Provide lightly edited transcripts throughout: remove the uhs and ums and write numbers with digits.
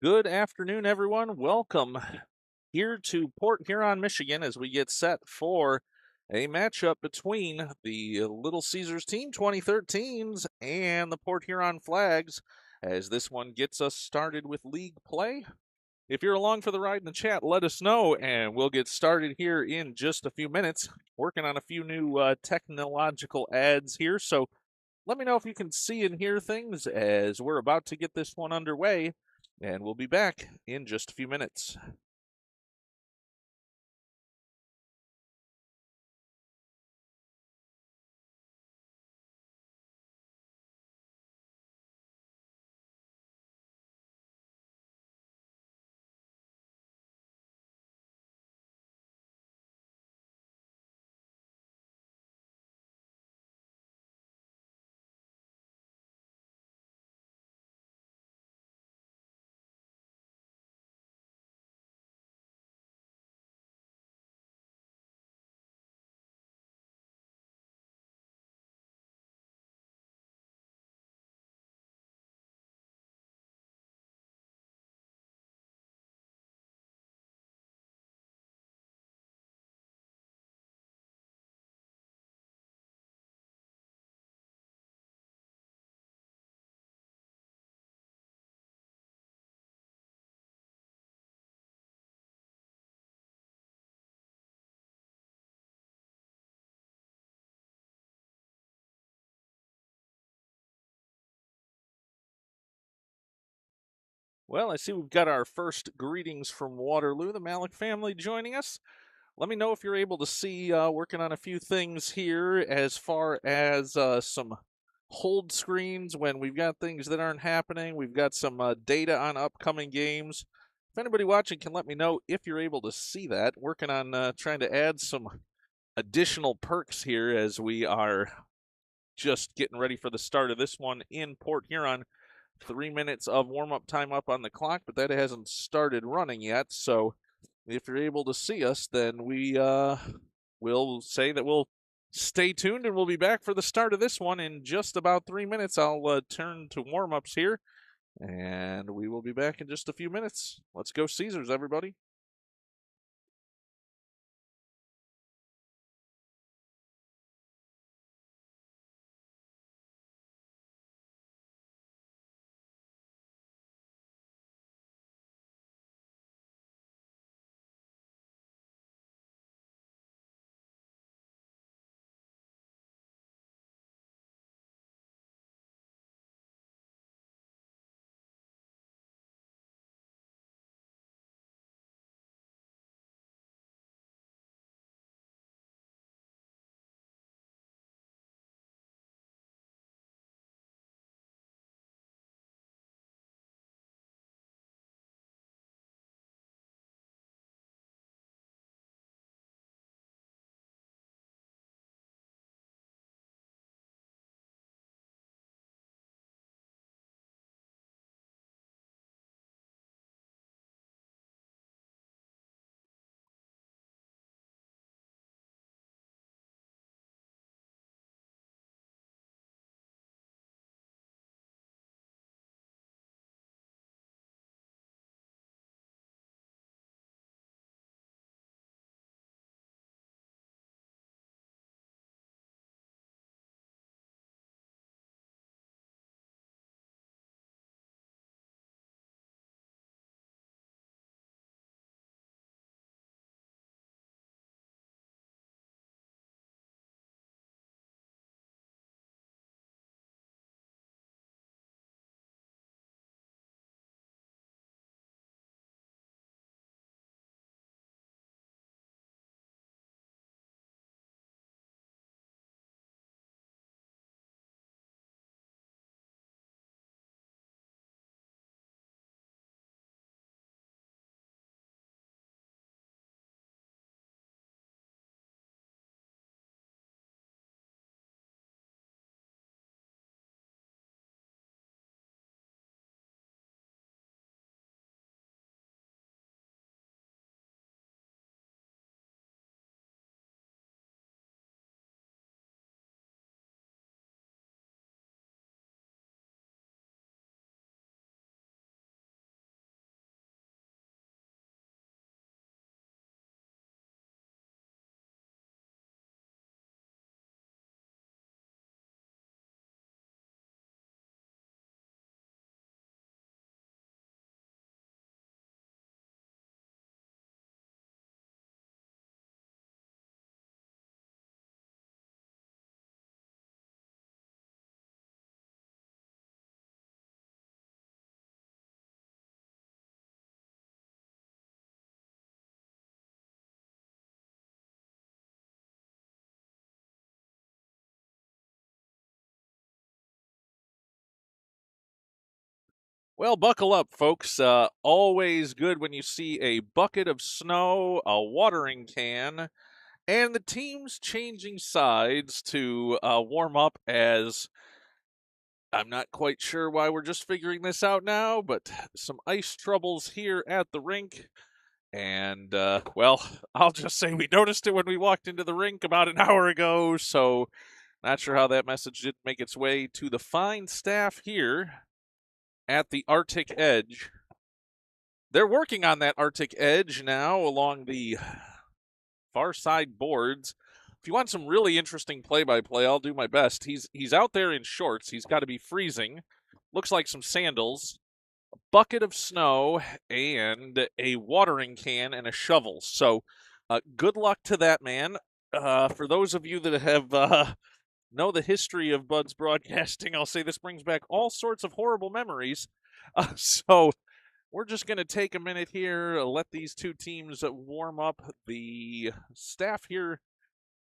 Good afternoon, everyone. Welcome here to Port Huron, Michigan, as we get set for a matchup between the Little Caesars team 2013s and the Port Huron Flags, as this one gets us started with league play. If you're along for the ride in the chat, let us know, and we'll get started here in just a few minutes. Working on a few new technological ads here, so let me know if you can see and hear things as we're about to get this one underway, and we'll be back in just a few minutes. Well, I see we've got our first greetings from Waterloo, the Malik family joining us. Let me know if you're able to see, working on a few things here as far as some hold screens when we've got things that aren't happening. We've got some data on upcoming games. If anybody watching can let me know if you're able to see that. Working on trying to add some additional perks here as we are just getting ready for the start of this one in Port Huron. 3 minutes of warm up time up on the clock, but that hasn't started running yet. So if you're able to see us, then we will say that we'll stay tuned and we'll be back for the start of this one in just about 3 minutes. I'll turn to warm ups here and we will be back in just a few minutes. Let's go, Caesars, everybody. Well, buckle up, folks. Always good when you see a bucket of snow, a watering can, and the teams changing sides to warm up as I'm not quite sure why we're just figuring this out now, but some ice troubles here at the rink. And, well, I'll just say we noticed it when we walked into the rink about an hour ago, so not sure how that message didn't make its way to the fine staff here at the Arctic Edge. They're working on that Arctic Edge now along the far side boards. If you want some really interesting play-by-play, I'll do my best. He's out there in shorts. He's got to be freezing. Looks like some sandals, a bucket of snow, and a watering can and a shovel. So, good luck to that man. For those of you that have know the history of Bud's broadcasting, I'll say this brings back all sorts of horrible memories. So we're just going to take a minute here, let these two teams warm up. The staff here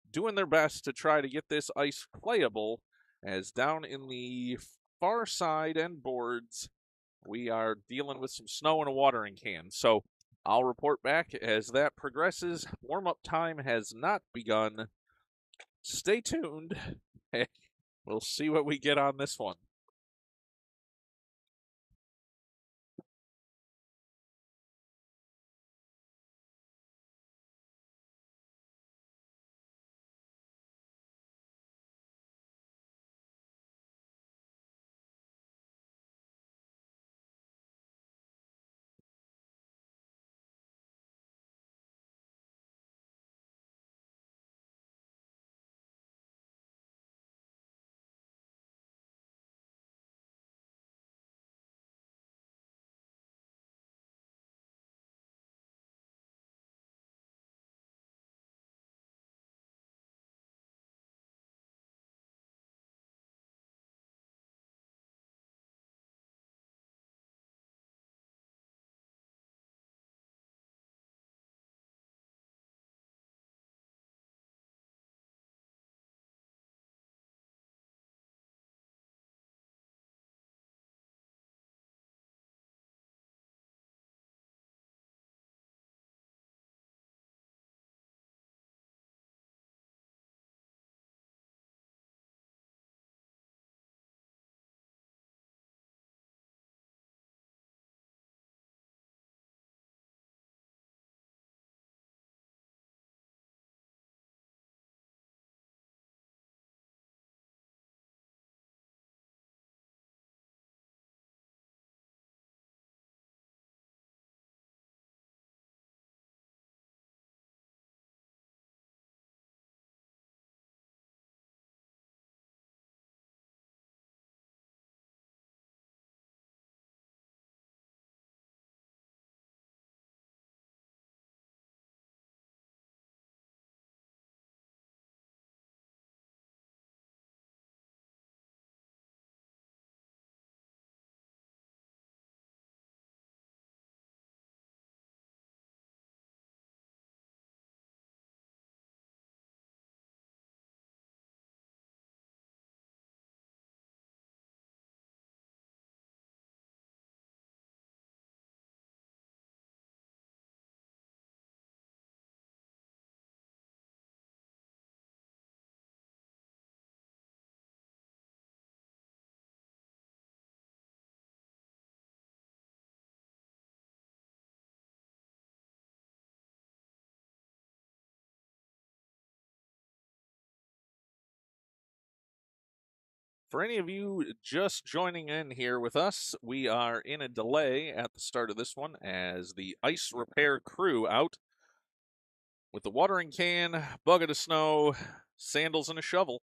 doing their best to try to get this ice playable, as down in the far side and boards, we are dealing with some snow and a watering can. So I'll report back as that progresses. Warm-up time has not begun. Stay tuned. We'll see what we get on this one. For any of you just joining in here with us, we are in a delay at the start of this one as the ice repair crew out with the watering can, bucket of snow, sandals, and a shovel.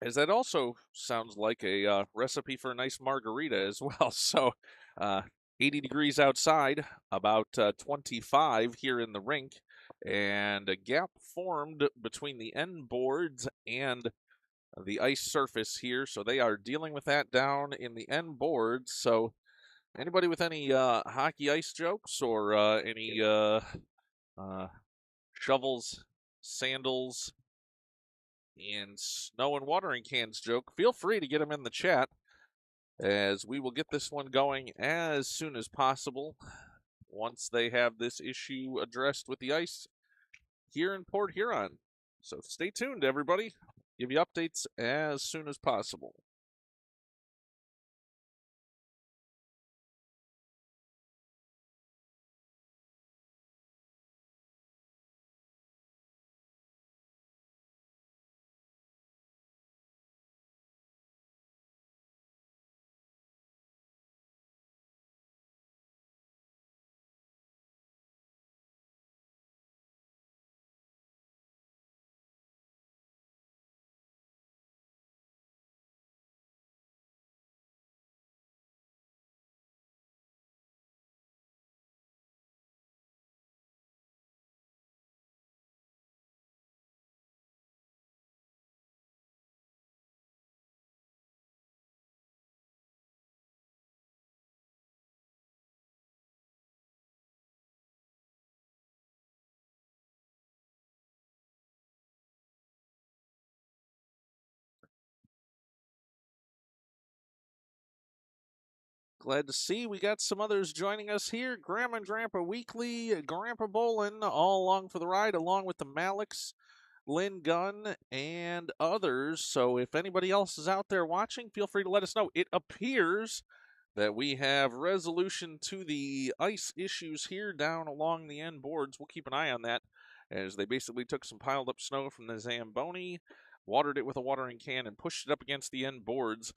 As that also sounds like a recipe for a nice margarita as well. So, uh, 80 degrees outside, about 25 here in the rink, and a gap formed between the end boards and the ice surface here. So they are dealing with that down in the end boards. So, anybody with any hockey ice jokes or any uh, shovels, sandals, and snow and watering cans joke, feel free to get them in the chat, as we will get this one going as soon as possible once they have this issue addressed with the ice here in Port Huron. So stay tuned, everybody. Give you updates as soon as possible. Glad to see we got some others joining us here. Grandma and Grandpa Weekly, Grandpa Bolin, all along for the ride, along with the Maliks, Lynn Gunn, and others. So if anybody else is out there watching, feel free to let us know. It appears that we have resolution to the ice issues here down along the end boards. We'll keep an eye on that, as they basically took some piled up snow from the Zamboni, watered it with a watering can, and pushed it up against the end boards.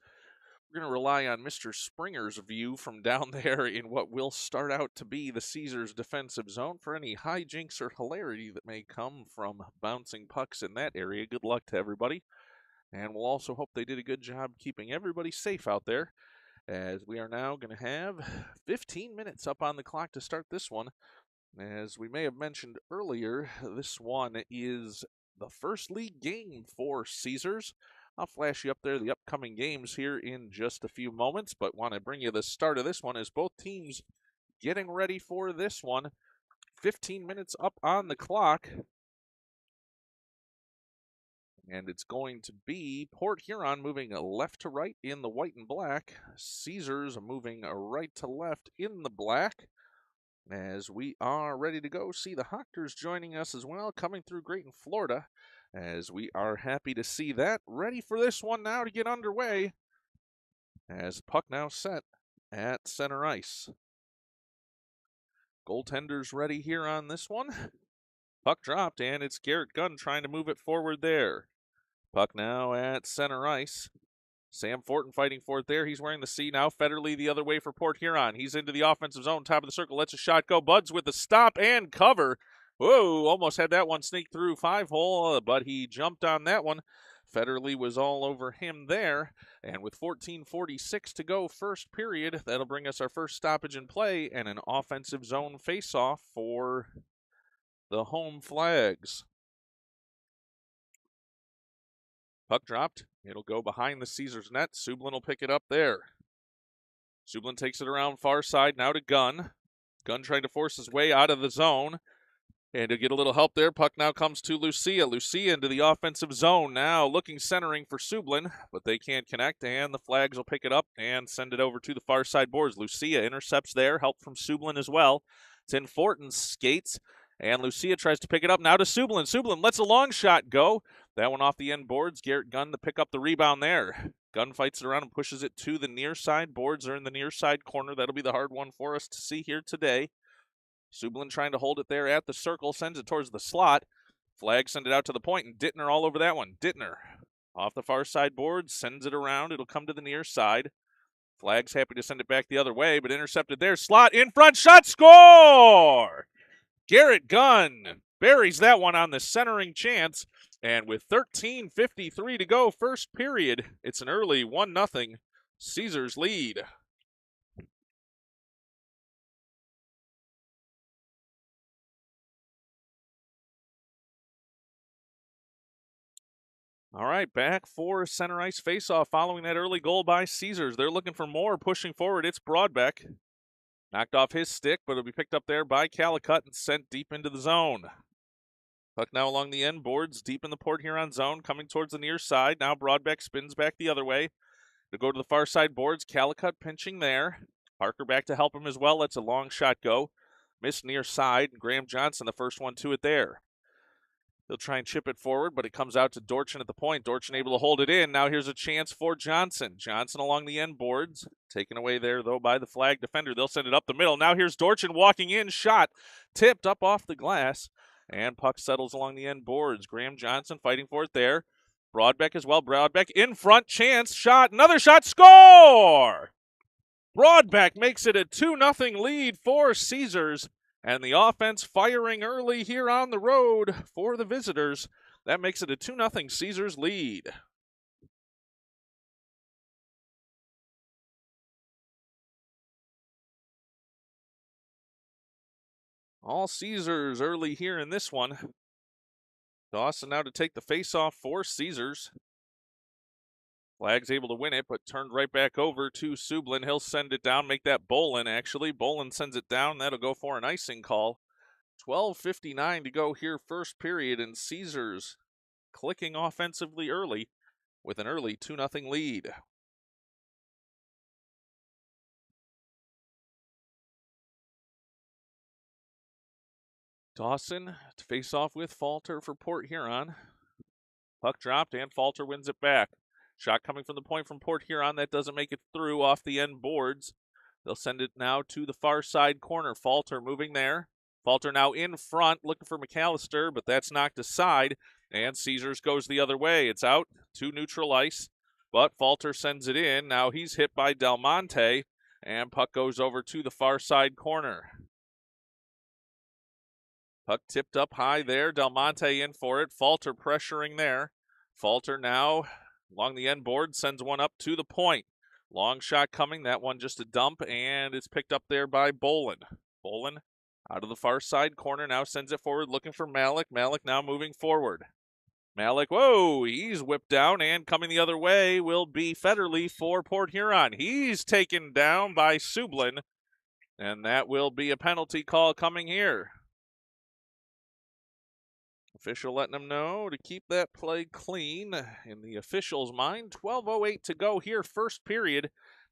We're going to rely on Mr. Springer's view from down there in what will start out to be the Caesars defensive zone for any hijinks or hilarity that may come from bouncing pucks in that area. Good luck to everybody. And we'll also hope they did a good job keeping everybody safe out there, as we are now going to have 15 minutes up on the clock to start this one. As we may have mentioned earlier, this one is the first league game for Caesars. I'll flash you up there the upcoming games here in just a few moments, but want to bring you the start of this one as both teams getting ready for this one. 15 minutes up on the clock. And it's going to be Port Huron moving left to right in the white and black. Caesars moving right to left in the black. As we are ready to go, see the Hochters joining us as well, coming through Grayton, Florida, as we are happy to see that. Ready for this one now to get underway, as puck now set at center ice. Goaltenders ready here on this one. Puck dropped, and it's Garrett Gunn trying to move it forward there. Puck now at center ice. Sam Fortin fighting for it there. He's wearing the C now. Federley the other way for Port Huron. He's into the offensive zone, top of the circle. Lets a shot go. Buds with the stop and cover. Whoa, almost had that one sneak through 5-hole, but he jumped on that one. Federley was all over him there. And with 14:46 to go first period, that'll bring us our first stoppage in play and an offensive zone face-off for the home Flags. Puck dropped. It'll go behind the Caesars net. Sublin will pick it up there. Sublin takes it around far side, now to Gunn. Gunn trying to force his way out of the zone. And to get a little help there, puck now comes to Lucia. Lucia into the offensive zone now, looking centering for Sublin, but they can't connect, and the Flags will pick it up and send it over to the far side boards. Lucia intercepts there, help from Sublin as well. It's in Fortin's skates, and Lucia tries to pick it up now to Sublin. Sublin lets a long shot go. That one off the end boards. Garrett Gunn to pick up the rebound there. Gunn fights it around and pushes it to the near side. Boards are in the near side corner. That'll be the hard one for us to see here today. Sublin trying to hold it there at the circle, sends it towards the slot. Flag send it out to the point, and Dittner all over that one. Dittner off the far side board, sends it around. It'll come to the near side. Flag's happy to send it back the other way, but intercepted there. Slot in front, shot, score! Garrett Gunn buries that one on the centering chance. And with 13:53 to go first period, it's an early 1-0 Caesars lead. All right, back for center ice faceoff following that early goal by Caesars. They're looking for more, pushing forward. It's Broadbeck. Knocked off his stick, but it'll be picked up there by Calicut and sent deep into the zone. Puck now along the end boards, deep in the Port Huron zone, coming towards the near side. Now Broadbeck spins back the other way to go to the far side boards. Calicut pinching there. Parker back to help him as well. Lets a long shot go. Missed near side. Graham Johnson, the first one to it there. He'll try and chip it forward, but it comes out to Dorchin at the point. Dorchin able to hold it in. Now here's a chance for Johnson. Johnson along the end boards. Taken away there, though, by the flag defender. They'll send it up the middle. Now here's Dorchin walking in. Shot tipped up off the glass. And puck settles along the end boards. Graham Johnson fighting for it there. Broadbeck as well. Broadbeck in front. Chance. Shot. Another shot. Score! Broadbeck makes it a 2-0 lead for Caesars. And the offense firing early here on the road for the visitors. That makes it a 2-0 Caesars lead. All Caesars early here in this one. Dawson now to take the face-off for Caesars. Flag's able to win it, but turned right back over to Sublin. He'll send it down, make that Bolin, actually. Bolin sends it down. That'll go for an icing call. 12:59 to go here, first period, and Caesars clicking offensively early with an early 2-0 lead. Dawson to face off with Falter for Port Huron. Puck dropped, and Falter wins it back. Shot coming from the point from Port Huron. That doesn't make it through off the end boards. They'll send it now to the far side corner. Falter moving there. Falter now in front, looking for McAllister, but that's knocked aside, and Caesars goes the other way. It's out to neutral ice, but Falter sends it in. Now he's hit by Del Monte, and puck goes over to the far side corner. Puck tipped up high there. Del Monte in for it. Falter pressuring there. Falter now along the end board sends one up to the point. Long shot coming. That one just a dump, and it's picked up there by Bolin. Bolin out of the far side corner now sends it forward looking for Malik. Malik now moving forward. Malik, whoa, he's whipped down, and coming the other way will be Federle for Port Huron. He's taken down by Sublin, and that will be a penalty call coming here. Official letting them know to keep that play clean in the official's mind. 12:08 to go here, first period,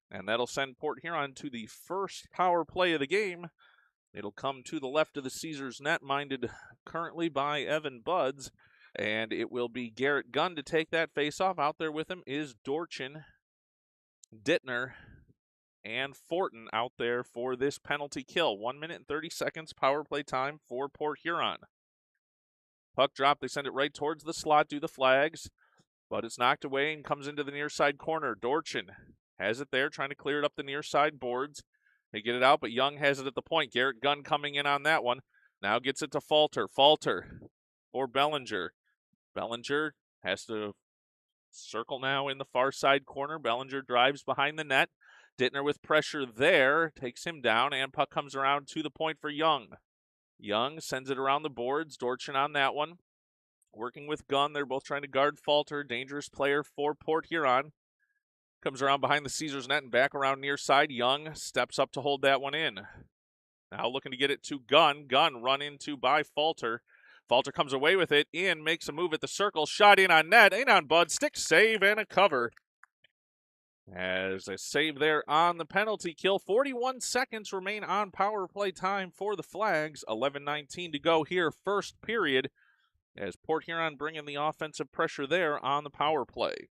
and that'll send Port Huron to the first power play of the game. It'll come to the left of the Caesars net, minded currently by Evan Buds, and it will be Garrett Gunn to take that faceoff. Out there with him is Dorchin, Dittner, and Fortin out there for this penalty kill. 1 minute and 30 seconds power play time for Port Huron. Puck drop, they send it right towards the slot, do the flags, but it's knocked away and comes into the near side corner. Dorchin has it there, trying to clear it up the near side boards. They get it out, but Young has it at the point. Garrett Gunn coming in on that one. Now gets it to Falter. Falter for Bellinger. Bellinger has to circle now in the far side corner. Bellinger drives behind the net. Dittner with pressure there, takes him down, and puck comes around to the point for Young. Young sends it around the boards. Dorchin on that one. Working with Gunn. They're both trying to guard Falter. Dangerous player for Port Huron. Comes around behind the Caesars net and back around near side. Young steps up to hold that one in. Now looking to get it to Gunn. Gunn run into by Falter. Falter comes away with it. In, makes a move at the circle. Shot in on net. In on Bud. Stick save and a cover. As a save there on the penalty kill. 41 seconds remain on power play time for the Flags. 11:19 to go here, first period, as Port Huron bringing the offensive pressure there on the power play.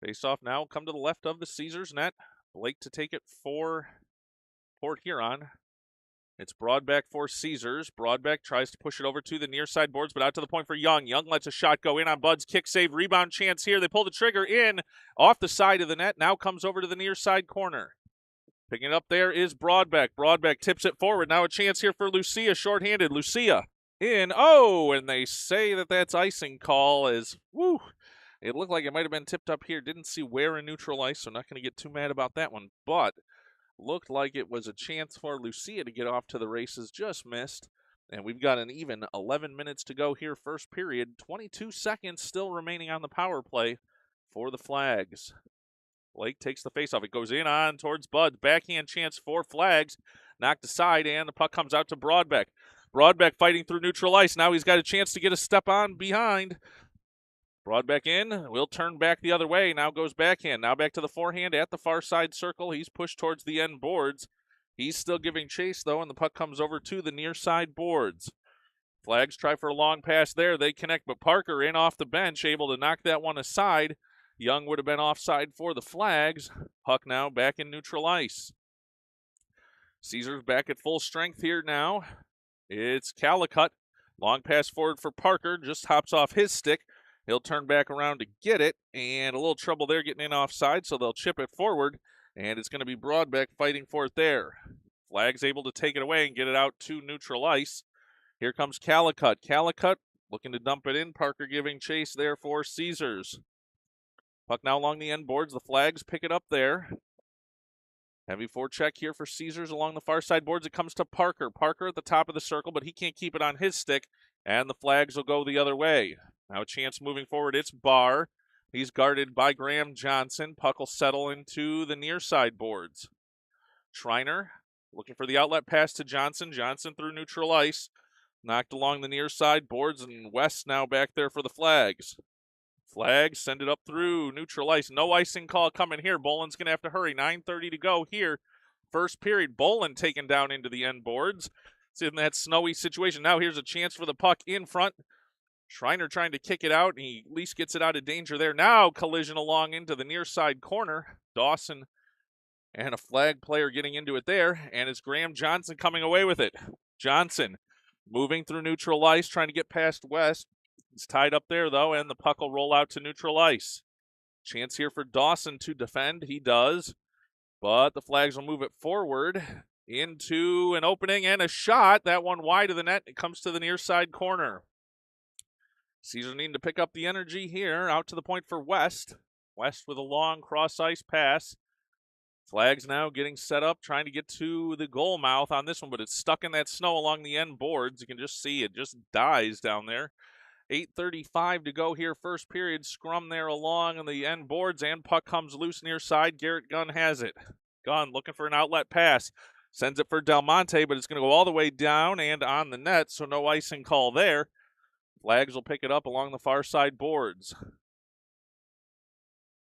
Face-off now come to the left of the Caesars net. Blake to take it for Port Huron. It's Broadbeck for Caesars. Broadbeck tries to push it over to the near side boards, but out to the point for Young. Young lets a shot go in on Bud's kick save. Rebound chance here. They pull the trigger in off the side of the net. Now comes over to the near side corner. Picking it up there is Broadbeck. Broadbeck tips it forward. Now a chance here for Lucia, shorthanded. Lucia in. Oh, and they say that that's icing call as, woo, it looked like it might have been tipped up here. Didn't see where in neutral ice, so not going to get too mad about that one. But looked like it was a chance for Lucia to get off to the races. Just missed. And we've got an even 11 minutes to go here, first period. 22 seconds still remaining on the power play for the Flags. Blake takes the face off. It goes in on towards Bud. Backhand chance for Flags. Knocked aside, and the puck comes out to Broadbeck. Broadbeck fighting through neutral ice. Now he's got a chance to get a step on behind. Broadbeck in. Will turn back the other way. Now goes backhand. Now back to the forehand at the far side circle. He's pushed towards the end boards. He's still giving chase, though, and the puck comes over to the near side boards. Flags try for a long pass there. They connect, but Parker in off the bench, able to knock that one aside. Young would have been offside for the Flags. Puck now back in neutral ice. Caesars back at full strength here now. It's Calicut. Long pass forward for Parker. Just hops off his stick. He'll turn back around to get it, and a little trouble there getting in offside, so they'll chip it forward, and it's going to be Broadbeck fighting for it there. Flags able to take it away and get it out to neutral ice. Here comes Calicut. Calicut looking to dump it in. Parker giving chase there for Caesars. Puck now along the end boards. The Flags pick it up there. Heavy forecheck here for Caesars along the far side boards. It comes to Parker. Parker at the top of the circle, but he can't keep it on his stick, and the Flags will go the other way. Now a chance moving forward. It's Barr. He's guarded by Graham Johnson. Puck will settle into the near side boards. Schreiner looking for the outlet pass to Johnson. Johnson through neutral ice. Knocked along the near side boards, and West now back there for the Flags. Flags send it up through neutral ice. No icing call coming here. Boland's going to have to hurry. 9:30 to go here. First period. Boland taken down into the end boards. It's in that snowy situation. Now here's a chance for the puck in front. Schreiner trying to kick it out, and he at least gets it out of danger there. Now collision along into the near side corner. Dawson and a Flag player getting into it there, and it's Graham Johnson coming away with it. Johnson moving through neutral ice, trying to get past West. He's tied up there, though, and the puck will roll out to neutral ice. Chance here for Dawson to defend. He does, but the Flags will move it forward into an opening and a shot. That one wide of the net. It comes to the near side corner. Caesars needing to pick up the energy here. Out to the point for West. West with a long cross-ice pass. Flags now getting set up, trying to get to the goal mouth on this one, but it's stuck in that snow along the end boards. You can just see it just dies down there. 8:35 to go here, first period. Scrum there along on the end boards, and puck comes loose near side. Garrett Gunn has it. Gunn looking for an outlet pass. Sends it for Del Monte, but it's going to go all the way down and on the net, so no icing call there. Flags will pick it up along the far side boards.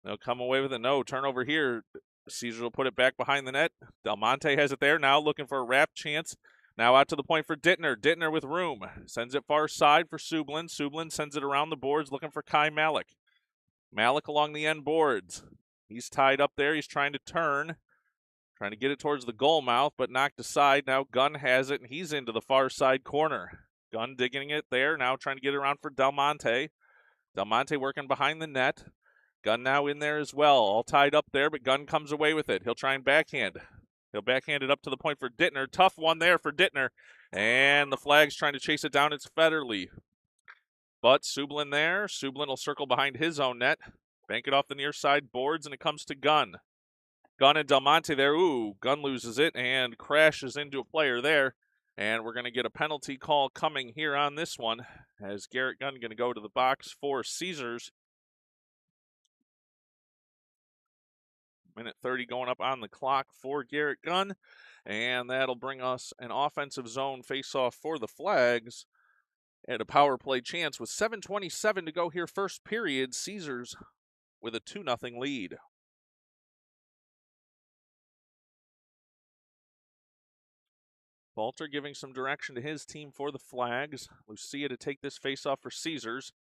They'll come away with it. No, turnover here. Caesars will put it back behind the net. Del Monte has it there, now looking for a wrap chance. Now out to the point for Dittner. Dittner with room. Sends it far side for Sublin. Sublin sends it around the boards looking for Kai Malik. Malik along the end boards. He's tied up there. He's trying to turn. Trying to get it towards the goal mouth, but knocked aside. Now Gunn has it, and he's into the far side corner. Gunn digging it there. Now trying to get it around for Del Monte. Del Monte working behind the net. Gunn now in there as well. All tied up there, but Gunn comes away with it. He'll try and backhand. He'll backhand it up to the point for Dittner. Tough one there for Dittner. And the Flags trying to chase it down. It's Federle. But Sublin there. Sublin will circle behind his own net. Bank it off the near side boards, and it comes to Gunn. Gunn and Del Monte there. Ooh, Gunn loses it and crashes into a player there. And we're going to get a penalty call coming here on this one, as Garrett Gunn going to go to the box for Caesars. Minute 30 going up on the clock for Garrett Gunn, and that'll bring us an offensive zone face-off for the Flags and a power play chance with 7:27 to go here, first period. Caesars with a 2-0 lead. Balter giving some direction to his team for the Flags. Lucia to take this face-off for Caesars.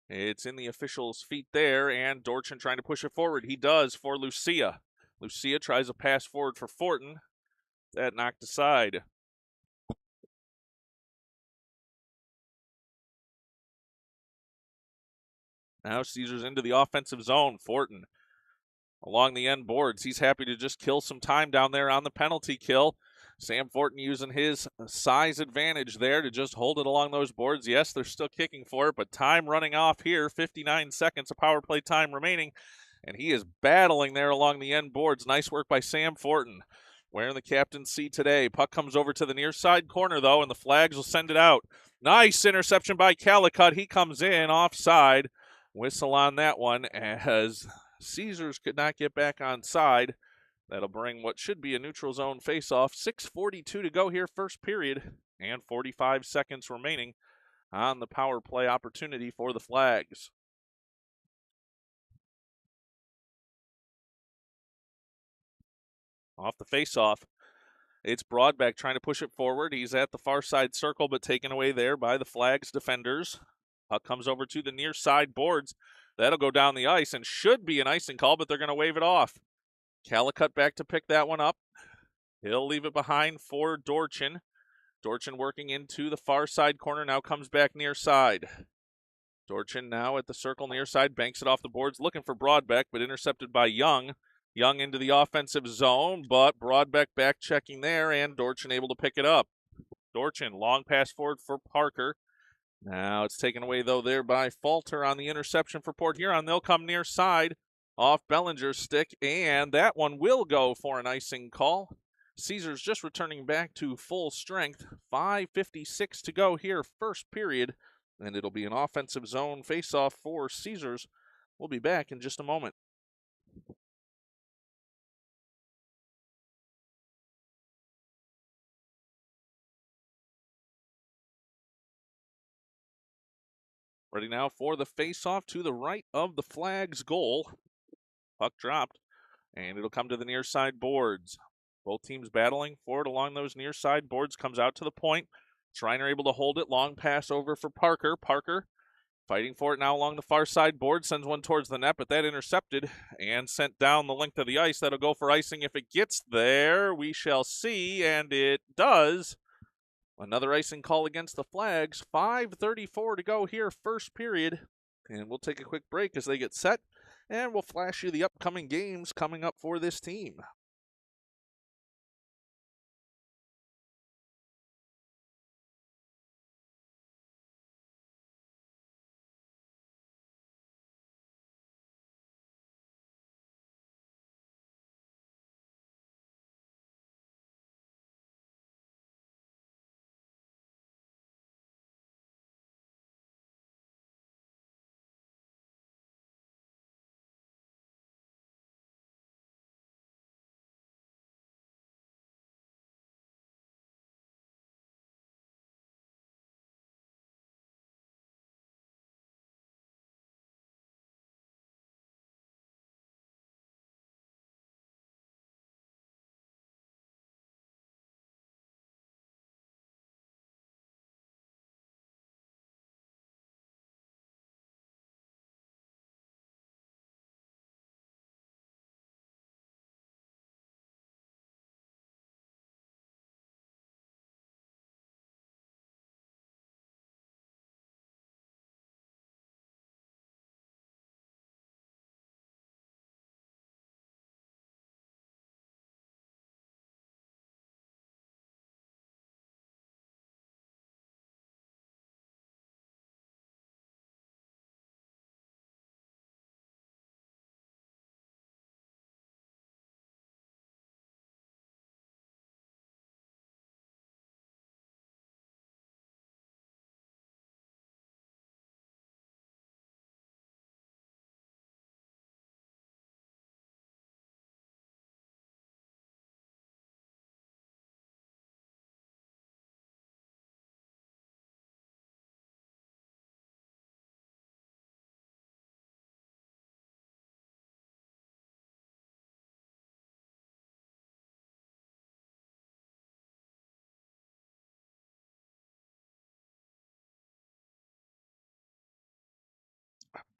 It's in the official's feet there, and Dorchin trying to push it forward. He does for Lucia. Lucia tries a pass forward for Fortin. That knocked aside. Now Caesars into the offensive zone. Fortin along the end boards. He's happy to just kill some time down there on the penalty kill. Sam Fortin using his size advantage there to just hold it along those boards. Yes, they're still kicking for it, but time running off here. 59 seconds of power play time remaining, and he is battling there along the end boards. Nice work by Sam Fortin, wearing the captain's seat today. Puck comes over to the near side corner, though, and the Flags will send it out. Nice interception by Calicut. He comes in offside. Whistle on that one as Caesars could not get back on side. That'll bring what should be a neutral zone faceoff. 6:42 to go here, first period, and 45 seconds remaining on the power play opportunity for the Flags. Off the faceoff, it's Broadbeck trying to push it forward. He's at the far side circle, but taken away there by the Flags defenders. Puck comes over to the near side boards. That'll go down the ice and should be an icing call, but they're going to wave it off. Calicut back to pick that one up. He'll leave it behind for Dorchin. Dorchin working into the far side corner, now comes back near side. Dorchin now at the circle near side, banks it off the boards, looking for Broadbeck, but intercepted by Young. Young into the offensive zone, but Broadbeck back checking there, and Dorchin able to pick it up. Dorchin, long pass forward for Parker. Now it's taken away, though, there by Falter on the interception for Port Huron. They'll come near side off Bellinger's stick, and that one will go for an icing call. Caesars just returning back to full strength. 5:56 to go here, first period, and it'll be an offensive zone faceoff for Caesars. We'll be back in just a moment. Ready now for the faceoff to the right of the Flags goal. Puck dropped, and it'll come to the near side boards. Both teams battling for it along those near side boards. Comes out to the point. Schreiner able to hold it. Long pass over for Parker. Parker fighting for it now along the far side board. Sends one towards the net, but that intercepted and sent down the length of the ice. That'll go for icing if it gets there. We shall see, and it does. Another icing call against the Flags. 5:34 to go here, first period. And we'll take a quick break as they get set, and we'll flash you the upcoming games coming up for this team.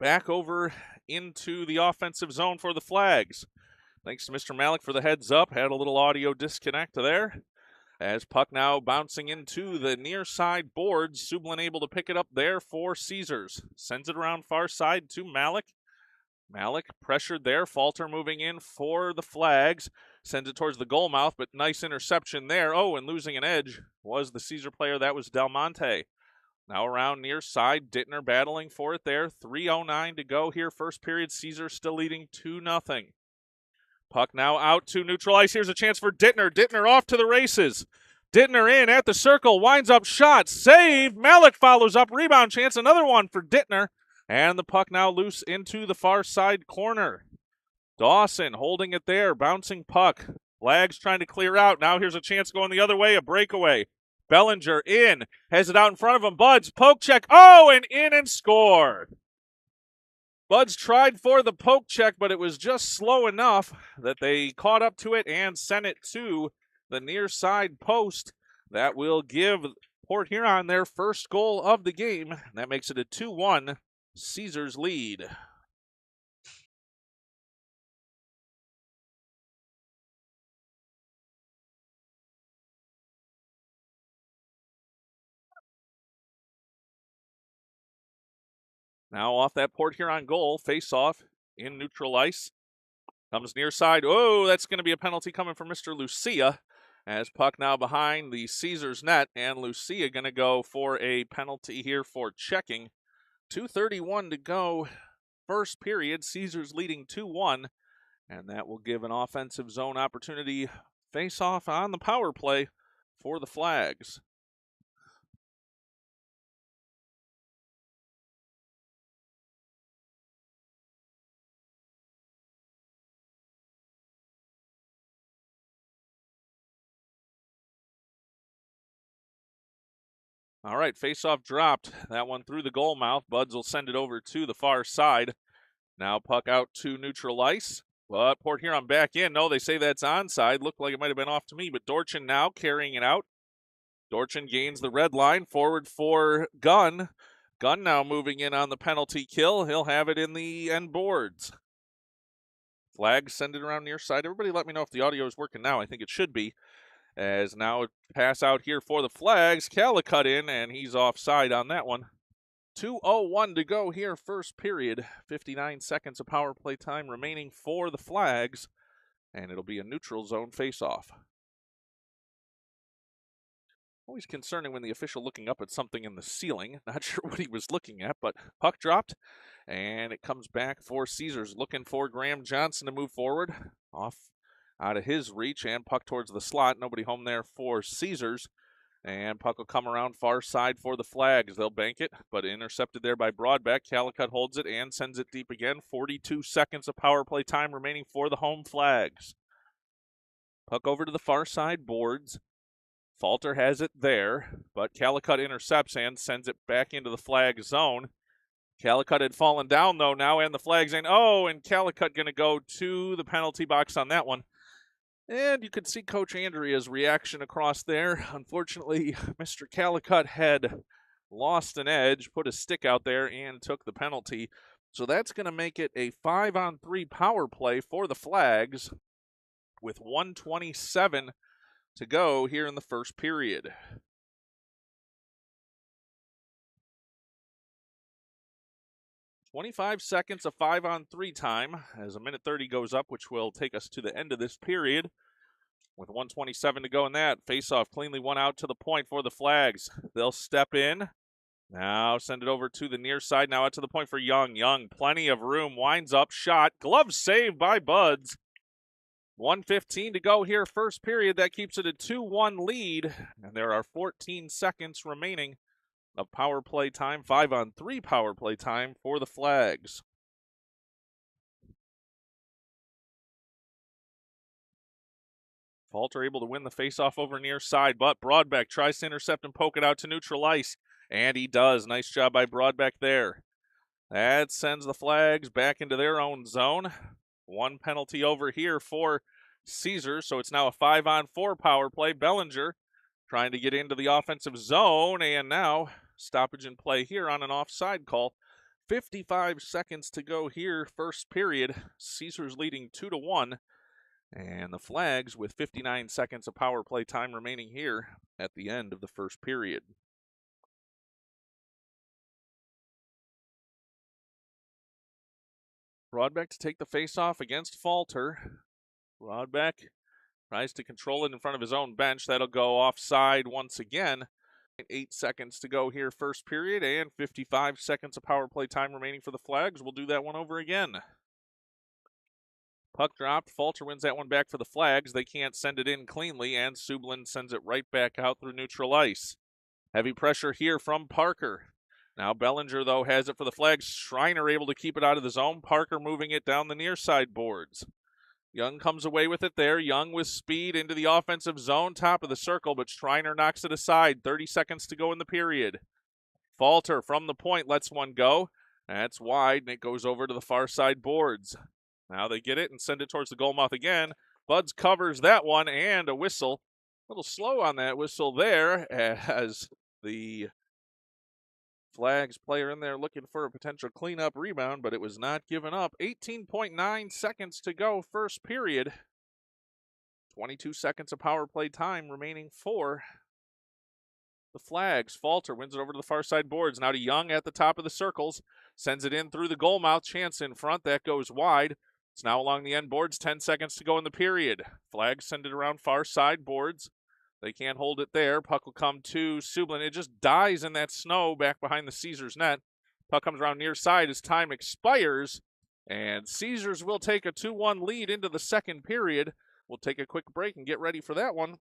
Back over into the offensive zone for the Flags. Thanks to Mr. Malik for the heads up. Had a little audio disconnect there. As puck now bouncing into the near side boards. Sublin able to pick it up there for Caesars. Sends it around far side to Malik. Malik pressured there. Falter moving in for the Flags. Sends it towards the goal mouth, but nice interception there. Oh, and losing an edge was the Caesar player. That was Del Monte. Now around near side, Dittner battling for it there. 3:09 to go here. First period, Caesar still leading 2-0. Puck now out to neutral ice. Here's a chance for Dittner. Dittner off to the races. Dittner in at the circle, winds up shot, save. Malik follows up, rebound chance, another one for Dittner. And the puck now loose into the far side corner. Dawson holding it there, bouncing puck. Flags trying to clear out. Now here's a chance going the other way, a breakaway. Bellinger in, has it out in front of him. Buds, poke check. Oh, and in and score. Buds tried for the poke check, but it was just slow enough that they caught up to it and sent it to the near side post. That will give Port Huron their first goal of the game. That makes it a 2-1 Caesars lead. Now off that Port Huron goal, face off in neutral ice. Comes near side. Oh, that's going to be a penalty coming from Mr. Lucia. As puck now behind the Caesars net, and Lucia going to go for a penalty here for checking. 2:31 to go, first period. Caesars leading 2-1, and that will give an offensive zone opportunity face off on the power play for the Flags. All right, face-off dropped. That one through the goal mouth. Buds will send it over to the far side. Now puck out to neutral ice. But Port Huron back in. No, they say that's onside. Looked like it might have been off to me, but Dorchin now carrying it out. Dorchin gains the red line. Forward for Gunn. Gunn now moving in on the penalty kill. He'll have it in the end boards. Flags send it around near side. Everybody let me know if the audio is working now. I think it should be. As now pass out here for the Flags. Calicut in, and he's offside on that one. 2:01 to go here, first period. 59 seconds of power play time remaining for the Flags, and it'll be a neutral zone face-off. Always concerning when the official looking up at something in the ceiling. Not sure what he was looking at, but puck dropped, and it comes back for Caesars. Looking for Graham Johnson to move forward. Off out of his reach, and puck towards the slot. Nobody home there for Caesars. And puck will come around far side for the Flags. They'll bank it, but intercepted there by Broadbeck. Calicut holds it and sends it deep again. 42 seconds of power play time remaining for the home Flags. Puck over to the far side boards. Falter has it there, but Calicut intercepts and sends it back into the Flag zone. Calicut had fallen down, though, now, and the Flags in. Oh, and Calicut going to go to the penalty box on that one. And you could see Coach Andrea's reaction across there. Unfortunately, Mr. Calicut had lost an edge, put a stick out there, and took the penalty. So that's going to make it a 5-on-3 power play for the Flags with 1:27 to go here in the first period. "25 seconds of 5-on-3 time as a minute 30 goes up, which will take us to the end of this period. With 1:27 to go in that, face-off cleanly won out to the point for the Flags. They'll step in. Now send it over to the near side. Now out to the point for Young. Young, plenty of room, winds up, shot. Glove saved by Buds. 1:15 to go here, first period. That keeps it a 2-1 lead. And there are 14 seconds remaining of power play time, 5-on-3 power play time for the Flags. Falter able to win the faceoff over near side, but Broadbeck tries to intercept and poke it out to neutral ice, and he does. Nice job by Broadbeck there. That sends the Flags back into their own zone. One penalty over here for Caesars, so it's now a 5-on-4 power play. Bellinger trying to get into the offensive zone, and now stoppage in play here on an offside call. 55 seconds to go here, first period. Caesars leading 2-1. And the Flags with 59 seconds of power play time remaining here at the end of the first period. Broadbeck to take the faceoff against Falter. Broadbeck tries to control it in front of his own bench. That'll go offside once again. 8 seconds to go here, first period, and 55 seconds of power play time remaining for the Flags. We'll do that one over again. Puck dropped. Falter wins that one back for the Flags. They can't send it in cleanly, and Sublin sends it right back out through neutral ice. Heavy pressure here from Parker. Now Bellinger, though, has it for the flags. Schreiner able to keep it out of the zone. Parker moving it down the near side boards. Young comes away with it there. Young with speed into the offensive zone, top of the circle, but Schreiner knocks it aside. 30 seconds to go in the period. Falter from the point lets one go. That's wide, and it goes over to the far side boards. Now they get it and send it towards the goal mouth again. Buds covers that one, and a whistle. A little slow on that whistle there as the Flags player in there looking for a potential cleanup rebound, but it was not given up. 18.9 seconds to go, first period. 22 seconds of power play time remaining for the Flags. Falter wins it over to the far side boards. Now to Young at the top of the circles. Sends it in through the goal mouth. Chance in front. That goes wide. It's now along the end boards. 10 seconds to go in the period. Flags send it around far side boards. They can't hold it there. Puck will come to Sublin. It just dies in that snow back behind the Caesars net. Puck comes around near side as time expires. And Caesars will take a 2-1 lead into the second period. We'll take a quick break and get ready for that one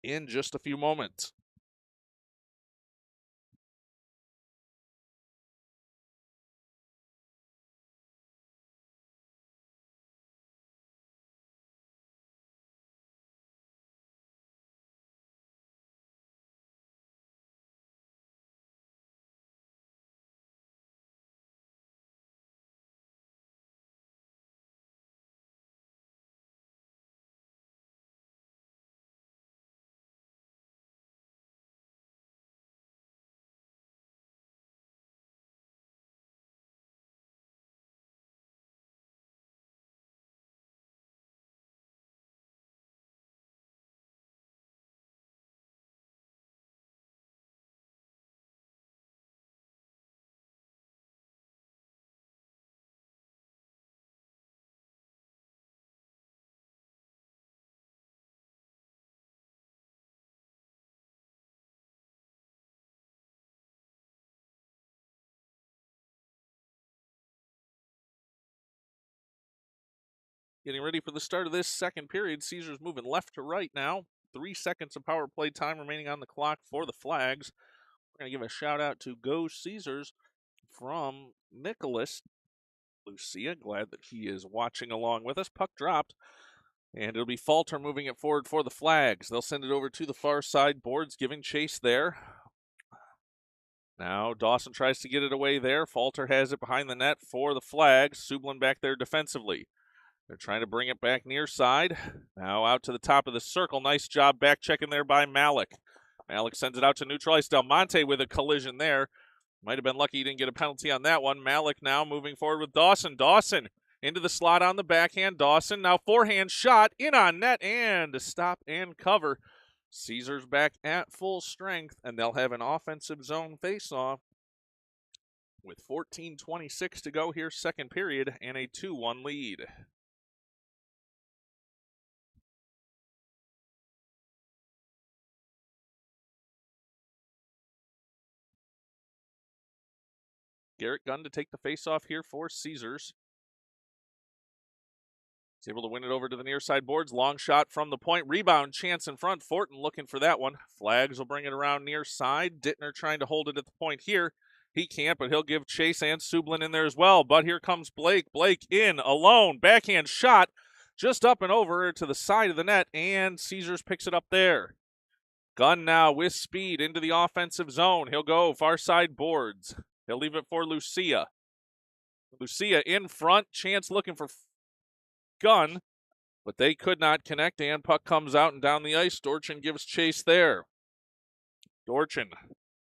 in just a few moments. Getting ready for the start of this second period. Caesars moving left to right now. 3 seconds of power play time remaining on the clock for the Flags. We're going to give a shout out to Go Caesars from Nicholas. Lucia, glad that he is watching along with us. Puck dropped, and it'll be Falter moving it forward for the Flags. They'll send it over to the far side boards, giving chase there. Now Dawson tries to get it away there. Falter has it behind the net for the Flags. Sublin back there defensively. They're trying to bring it back near side. Now out to the top of the circle. Nice job back checking there by Malik. Malik sends it out to neutral ice. Del Monte with a collision there. Might have been lucky he didn't get a penalty on that one. Malik now moving forward with Dawson. Dawson into the slot on the backhand. Dawson now forehand shot in on net and a stop and cover. Caesars back at full strength, and they'll have an offensive zone faceoff with 14:26 to go here, second period, and a 2-1 lead. Garrett Gunn to take the faceoff here for Caesars. He's able to win it over to the near side boards. Long shot from the point. Rebound chance in front. Fortin looking for that one. Flags will bring it around near side. Dittner trying to hold it at the point here. He can't, but he'll give chase and Sublin in there as well. But here comes Blake. Blake in alone. Backhand shot just up and over to the side of the net, and Caesars picks it up there. Gunn now with speed into the offensive zone. He'll go far side boards. He'll leave it for Lucia. Lucia in front. Chance looking for Gunn, but they could not connect, and puck comes out and down the ice. Dorchin gives chase there. Dorchin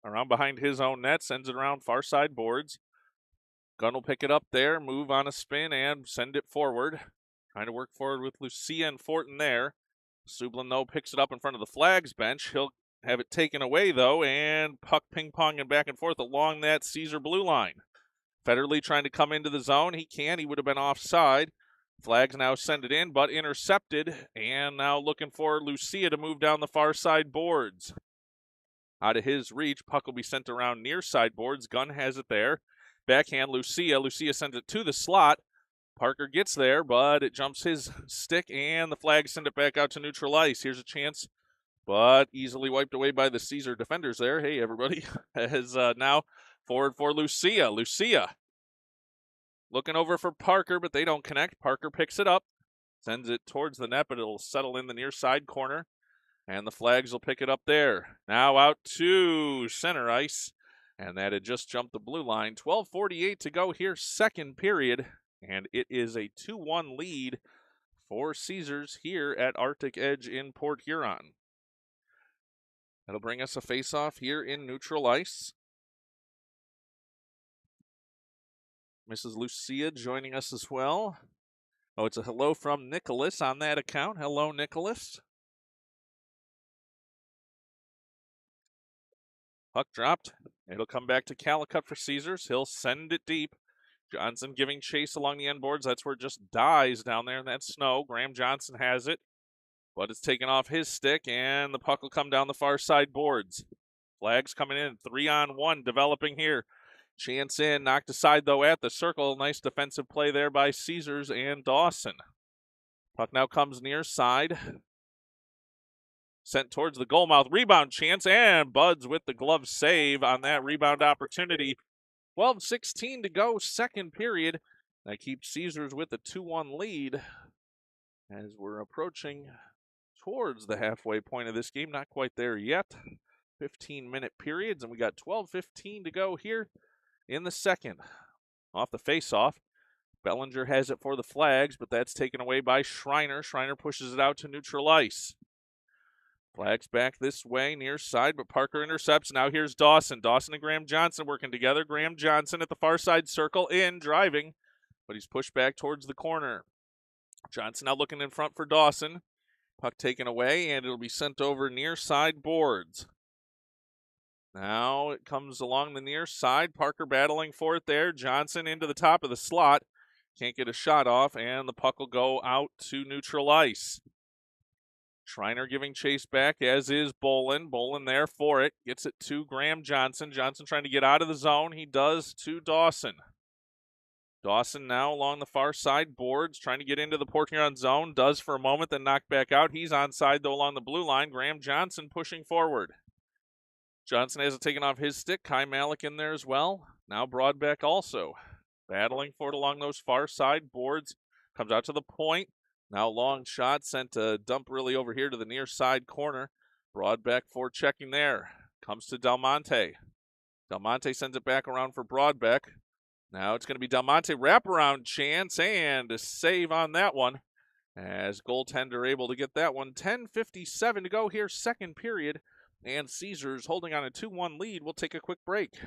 around behind his own net, sends it around far side boards. Gunn will pick it up there, move on a spin, and send it forward. Trying to work forward with Lucia and Fortin there. Sublin, though, picks it up in front of the Flags bench. He'll have it taken away, though, and puck ping-ponging back and forth along that Caesar blue line. Federley trying to come into the zone. He can. He would have been offside. Flags now send it in, but intercepted. And now looking for Lucia to move down the far side boards. Out of his reach, puck will be sent around near side boards. Gunn has it there. Backhand, Lucia. Lucia sends it to the slot. Parker gets there, but it jumps his stick, and the Flags send it back out to neutral ice. Here's a chance, but easily wiped away by the Caesar defenders there. Hey, everybody. As now Forward for Lucia. Lucia looking over for Parker, but they don't connect. Parker picks it up, sends it towards the net, but it'll settle in the near side corner. And the Flags will pick it up there. Now out to center ice. And that had just jumped the blue line. 12:48 to go here, second period. And it is a 2-1 lead for Caesars here at Arctic Edge in Port Huron. That'll bring us a face-off here in neutral ice. Mrs. Lucia joining us as well. Oh, it's a hello from Nicholas on that account. Hello, Nicholas. Puck dropped. It'll come back to Calicut for Caesars. He'll send it deep. Johnson giving chase along the end boards. That's where it just dies down there in that snow. Graham Johnson has it, but it's taken off his stick, and the puck will come down the far side boards. Flags coming in. 3-on-1 developing here. Chance in. Knocked aside, though, at the circle. Nice defensive play there by Caesars and Dawson. Puck now comes near side. Sent towards the goal mouth. Rebound chance, and Buds with the glove save on that rebound opportunity. 12:16 to go, second period. That keeps Caesars with a 2-1 lead as we're approaching towards the halfway point of this game. Not quite there yet. 15-minute periods, and we got 12:15 to go here in the second. Off the face-off, Bellinger has it for the Flags, but that's taken away by Schreiner. Schreiner pushes it out to neutral ice. Flags back this way, near side, but Parker intercepts. Now here's Dawson. Dawson and Graham Johnson working together. Graham Johnson at the far side circle, in, driving, but he's pushed back towards the corner. Johnson now looking in front for Dawson. Puck taken away, and it'll be sent over near side boards. Now it comes along the near side. Parker battling for it there. Johnson into the top of the slot. Can't get a shot off, and the puck will go out to neutral ice. Schreiner giving chase back, as is Bolin. Bolin there for it. Gets it to Graham Johnson. Johnson trying to get out of the zone. He does to Dawson. Dawson now along the far side boards, trying to get into the Port Huron zone. Does for a moment, then knocked back out. He's onside, though, along the blue line. Graham Johnson pushing forward. Johnson has it taken off his stick. Kai Malik in there as well. Now Broadbeck also battling for it along those far side boards. Comes out to the point. Now long shot sent a dump really over here to the near side corner. Broadbeck for checking there. Comes to Del Monte. Del Monte sends it back around for Broadbeck. Now it's going to be Del Monte wraparound chance, and a save on that one as goaltender able to get that one. 10:57 to go here, second period, and Caesars holding on a 2-1 lead. We'll take a quick break.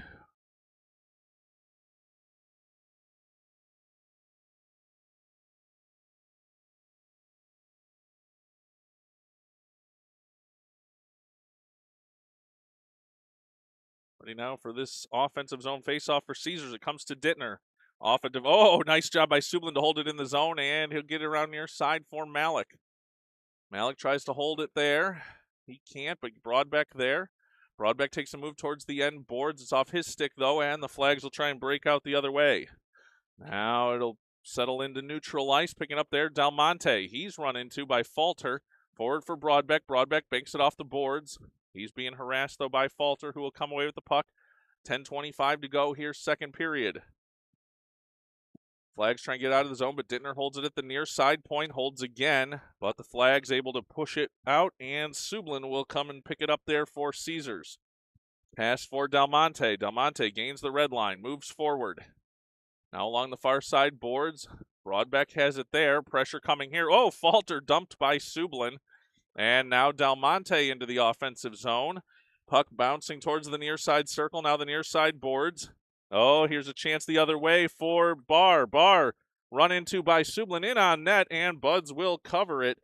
Ready now for this offensive zone faceoff for Caesars. It comes to Dittner. Offensive. Oh, nice job by Sublin to hold it in the zone, and he'll get it around near side for Malik. Malik tries to hold it there. He can't, but Broadbeck there. Broadbeck takes a move towards the end boards. It's off his stick, though, and the Flags will try and break out the other way. Now it'll settle into neutral ice, picking up there Del Monte. He's run into by Falter. Forward for Broadbeck. Broadbeck banks it off the boards. He's being harassed, though, by Falter, who will come away with the puck. 10:25 to go here, second period. Flags trying to get out of the zone, but Dittner holds it at the near side point, holds again, but the Flags able to push it out, and Sublin will come and pick it up there for Caesars. Pass for Del Monte. Del Monte gains the red line, moves forward. Now along the far side boards, Broadbeck has it there. Pressure coming here. Oh, Falter dumped by Sublin. And now Del Monte into the offensive zone. Puck bouncing towards the near side circle. Now the near side boards. Oh, here's a chance the other way for Barr. Barr run into by Sublin, in on net, and Buds will cover it,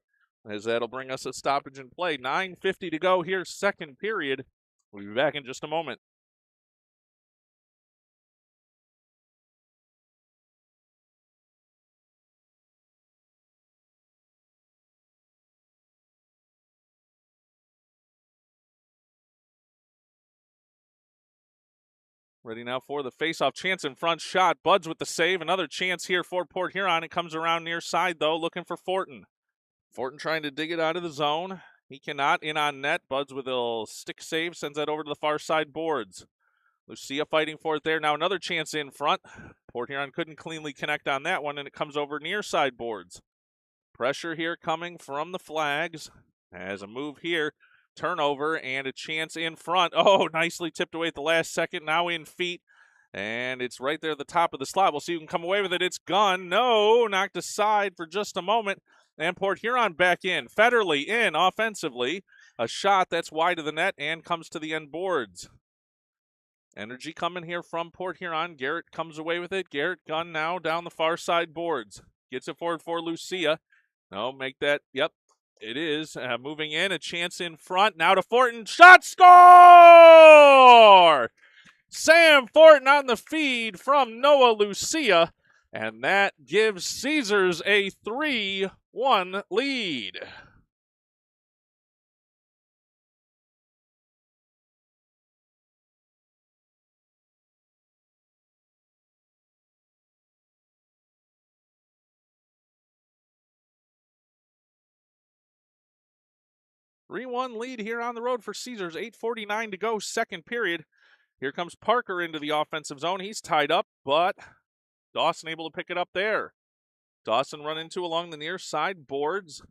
as that'll bring us a stoppage in play. 9:50 to go here, second period. We'll be back in just a moment. Ready now for the faceoff. Chance in front, shot. Buds with the save. Another chance here for Port Huron. It comes around near side, though, looking for Fortin. Fortin trying to dig it out of the zone. He cannot. In on net. Buds with a stick save. Sends that over to the far side boards. Lucia fighting for it there. Now another chance in front. Port Huron couldn't cleanly connect on that one, and it comes over near side boards. Pressure here coming from the Flags. As a move here, turnover, and a chance in front. Oh, nicely tipped away at the last second. Now in feet, and it's right there at the top of the slot. We'll see who can come away with it. It's Gunn. No, knocked aside for just a moment. And Port Huron back in. Federley in offensively. A shot that's wide of the net and comes to the end boards. Energy coming here from Port Huron. Garrett comes away with it. Garrett Gunn now down the far side boards. Gets it forward for Lucia. No, make that. Yep, it is. Moving in. A chance in front. Now to Fortin. Shot, score! Sam Fortin on the feed from Noah Lucia. And that gives Caesars a 3-1 lead. 3-1 lead here on the road for Caesars. 8:49 to go, second period. Here comes Parker into the offensive zone. He's tied up, but Dawson able to pick it up there. Dawson run into along the near side boards.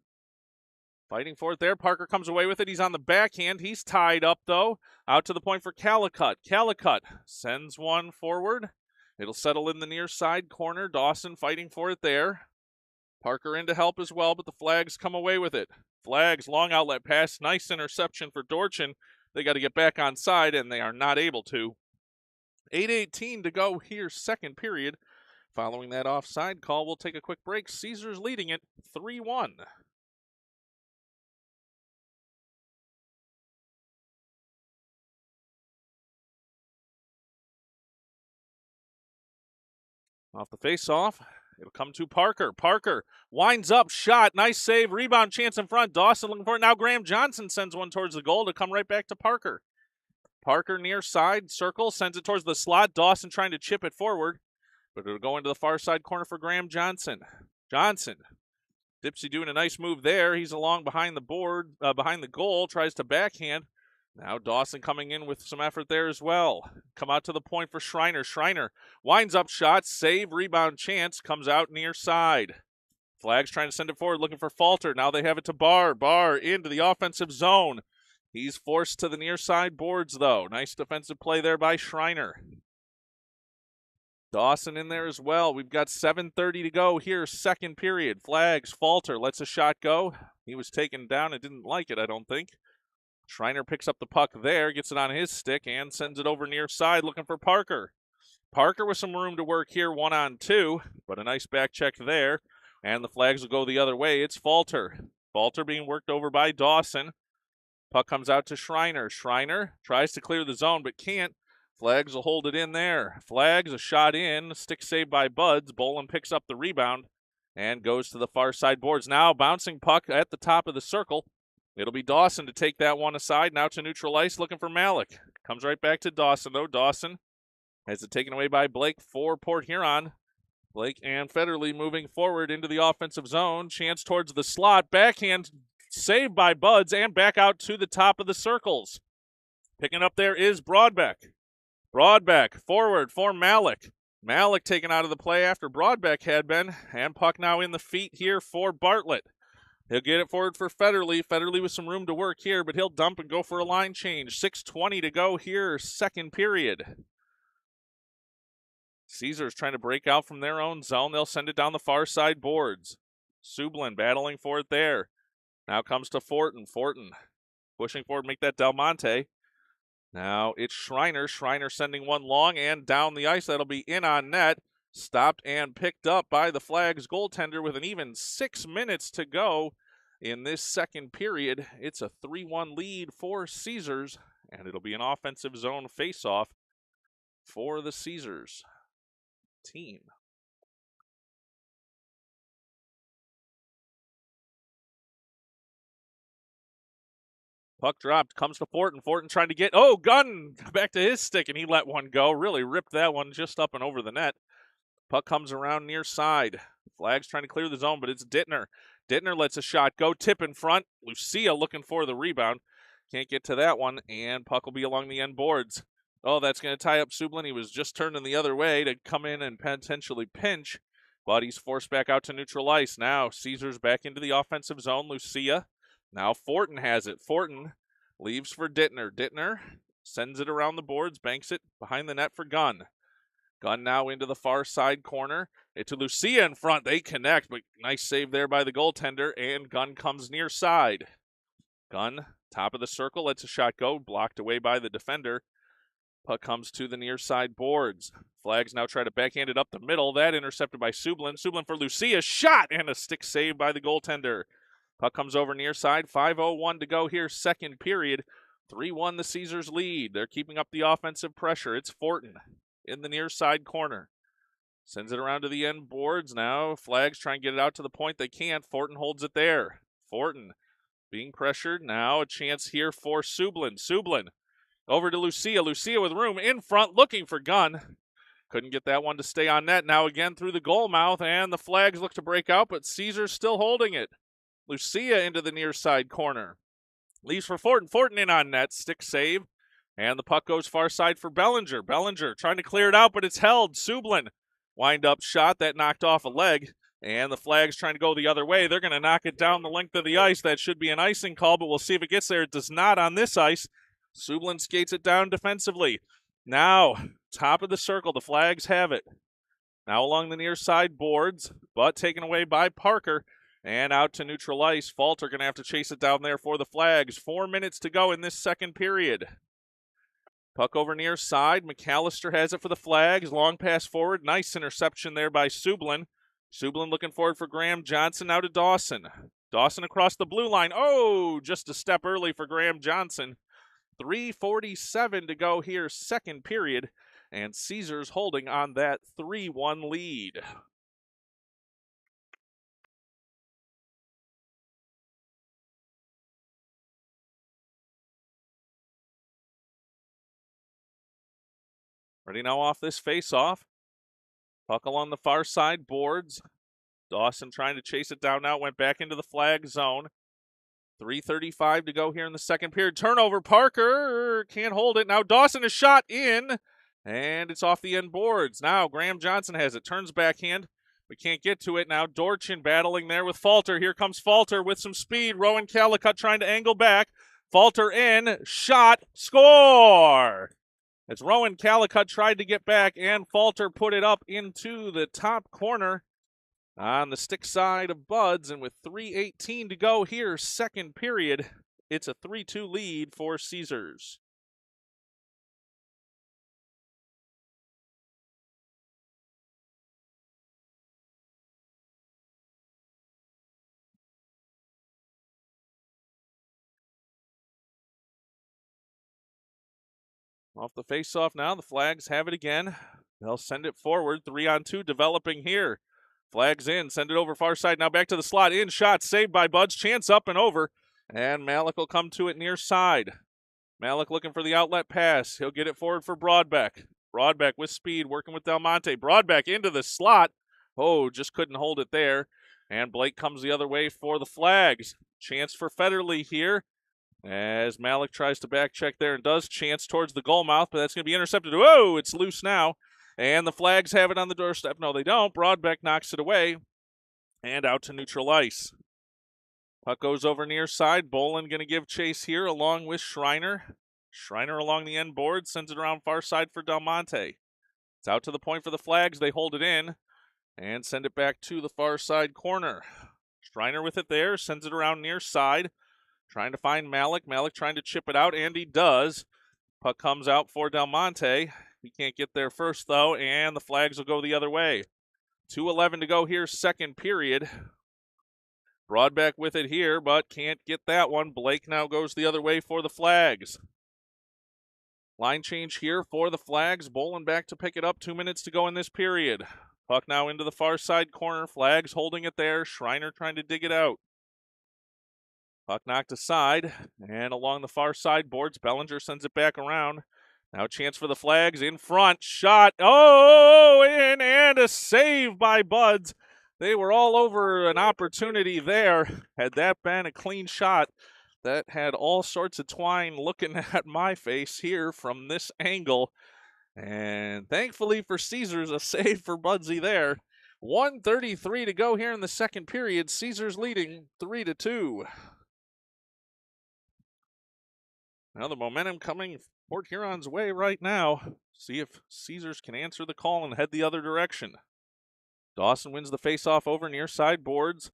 Fighting for it there. Parker comes away with it. He's on the backhand. He's tied up, though. Out to the point for Calicut. Calicut sends one forward. It'll settle in the near side corner. Dawson fighting for it there. Parker in to help as well, but the Flags come away with it. Flags, long outlet pass. Nice interception for Dorchin. They got to get back on side, and they are not able to. 8:18 to go here, second period. Following that offside call, we'll take a quick break. Caesars leading it 3-1. Off the face-off, it'll come to Parker. Parker winds up, shot, nice save, rebound chance in front. Dawson looking for it. Now Graham Johnson sends one towards the goal to come right back to Parker. Parker near side, circle, sends it towards the slot. Dawson trying to chip it forward, but it'll go into the far side corner for Graham Johnson. Johnson, Dipsy doing a nice move there. He's along behind the board, behind the goal, tries to backhand. Now Dawson coming in with some effort there as well. Come out to the point for Schreiner. Schreiner winds up shot, save, rebound chance, comes out near side. Flags trying to send it forward, looking for Falter. Now they have it to Barr. Barr into the offensive zone. He's forced to the near side boards, though. Nice defensive play there by Schreiner. Dawson in there as well. We've got 7:30 to go here, second period. Flags, Falter lets a shot go. He was taken down and didn't like it, I don't think. Schreiner picks up the puck there, gets it on his stick, and sends it over near side looking for Parker. Parker with some room to work here, 1-on-2, but a nice back check there, and the Flags will go the other way. It's Falter. Falter being worked over by Dawson. Puck comes out to Schreiner. Schreiner tries to clear the zone, but can't. Flags will hold it in there. Flags, a shot in, stick saved by Buds. Bolin picks up the rebound and goes to the far side boards. Now bouncing puck at the top of the circle. It'll be Dawson to take that one aside. Now to neutral ice, looking for Malik. Comes right back to Dawson, though. Dawson has it taken away by Blake for Port Huron. Blake and Federley moving forward into the offensive zone. Chance towards the slot. Backhand saved by Buds and back out to the top of the circles. Picking up there is Broadbeck. Broadbeck forward for Malik. Malik taken out of the play after Broadbeck had been. And puck now in the feet here for Bartlett. He'll get it forward for Federley. Federley with some room to work here, but he'll dump and go for a line change. 6:20 to go here, second period. Caesars trying to break out from their own zone. They'll send it down the far side boards. Sublin battling for it there. Now comes to Fortin. Fortin pushing forward, make that Del Monte. Now it's Schreiner. Schreiner sending one long and down the ice. That'll be in on net. Stopped and picked up by the Flags goaltender with an even 6 minutes to go in this second period. It's a 3-1 lead for Caesars, and it'll be an offensive zone faceoff for the Caesars team. Puck dropped, comes to Fortin. Fortin trying to get, Gunn back to his stick, and he let one go. Really ripped that one just up and over the net. Puck comes around near side. Flags trying to clear the zone, but it's Dittner. Dittner lets a shot go. Tip in front. Lucia looking for the rebound. Can't get to that one, and puck will be along the end boards. Oh, that's going to tie up Sublin. He was just turning the other way to come in and potentially pinch, but he's forced back out to neutral ice. Now Caesar's back into the offensive zone. Lucia. Now Fortin has it. Fortin leaves for Dittner. Dittner sends it around the boards, banks it behind the net for Gunn. Gunn now into the far side corner. It to Lucia in front. They connect, but nice save there by the goaltender, and Gunn comes near side. Gunn, top of the circle, lets a shot go, blocked away by the defender. Puck comes to the near side boards. Flags now try to backhand it up the middle. That intercepted by Sublin. Sublin for Lucia. Shot and a stick save by the goaltender. Puck comes over near side. 5:01 to go here, second period. 3-1 the Caesars lead. They're keeping up the offensive pressure. It's Fortin in the near side corner. Sends it around to the end boards now. Flags try and get it out to the point. They can't. Fortin holds it there. Fortin being pressured. Now a chance here for Sublin. Sublin over to Lucia. Lucia with room in front, looking for Gunn. Couldn't get that one to stay on net. Now again through the goal mouth, and the Flags look to break out, but Caesar's still holding it. Lucia into the near side corner. Leaves for Fortin. Fortin in on net. Stick save. And the puck goes far side for Bellinger. Bellinger trying to clear it out, but it's held. Sublin. Wind up shot that knocked off a leg. And the Flags trying to go the other way. They're going to knock it down the length of the ice. That should be an icing call, but we'll see if it gets there. It does not on this ice. Sublin skates it down defensively. Now, top of the circle, the Flags have it. Now along the near side boards, but taken away by Parker. And out to neutral ice. Falter going to have to chase it down there for the Flags. 4 minutes to go in this second period. Puck over near side. McAllister has it for the Flags. Long pass forward. Nice interception there by Sublin. Sublin looking forward for Graham Johnson. Now to Dawson. Dawson across the blue line. Oh, just a step early for Graham Johnson. 3:47 to go here, second period, and Caesars holding on that 3-1 lead. Ready now off this face-off. Puck along the far side boards. Dawson trying to chase it down now, went back into the Flag zone. 3:35 to go here in the second period. Turnover, Parker can't hold it. Now Dawson is shot in, and it's off the end boards. Now Graham Johnson has it, turns backhand, but can't get to it. Now Dorchin battling there with Falter. Here comes Falter with some speed. Rowan Calicut trying to angle back. Falter in, shot, score! As Rowan Calicut tried to get back, and Falter put it up into the top corner on the stick side of Buds, and with 3:18 to go here, second period, it's a 3-2 lead for Caesars. Off the face-off now, the Flags have it again. They'll send it forward, 3-on-2 developing here. Flags in, send it over far side, now back to the slot, in shot, saved by Buds, chance up and over, and Malik will come to it near side. Malik looking for the outlet pass, he'll get it forward for Broadbeck. Broadbeck with speed, working with Del Monte. Broadbeck into the slot, oh, just couldn't hold it there, and Blake comes the other way for the Flags. Chance for Federley here, as Malik tries to back check there and does chance towards the goal mouth, but that's going to be intercepted. Whoa, it's loose now. And the Flags have it on the doorstep. No, they don't. Broadbeck knocks it away and out to neutral ice. Puck goes over near side. Bolin going to give chase here along with Schreiner. Schreiner along the end board, sends it around far side for Del Monte. It's out to the point for the Flags. They hold it in and send it back to the far side corner. Schreiner with it there, sends it around near side. Trying to find Malik. Malik trying to chip it out, and he does. Puck comes out for Del Monte. He can't get there first, though, and the Flags will go the other way. 2:11 to go here, second period. Broadbeck with it here, but can't get that one. Blake now goes the other way for the Flags. Line change here for the Flags. Bolin back to pick it up. 2 minutes to go in this period. Puck now into the far side corner. Flags holding it there. Schreiner trying to dig it out. Puck knocked aside, and along the far side boards, Bellinger sends it back around. Now a chance for the Flags in front. Shot. Oh, in, and a save by Buds. They were all over an opportunity there. Had that been a clean shot, that had all sorts of twine looking at my face here from this angle. And thankfully for Caesars, a save for Budsy there. 1:33 to go here in the second period. Caesars leading 3-2. Now the momentum coming Port Huron's way right now. See if Caesars can answer the call and head the other direction. Dawson wins the faceoff over near side boards.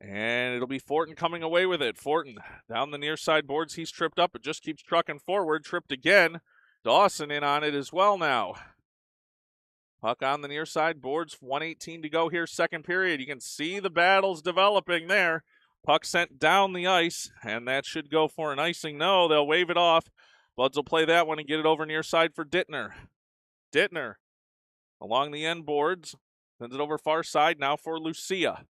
And it'll be Fortin coming away with it. Fortin down the near side boards. He's tripped up. It just keeps trucking forward. Tripped again. Dawson in on it as well now. Puck on the near side boards. 1:18 to go here, second period. You can see the battles developing there. Puck sent down the ice, and that should go for an icing. No, they'll wave it off. Buds will play that one and get it over near side for Dittner. Dittner along the end boards. Sends it over far side now for Lucia.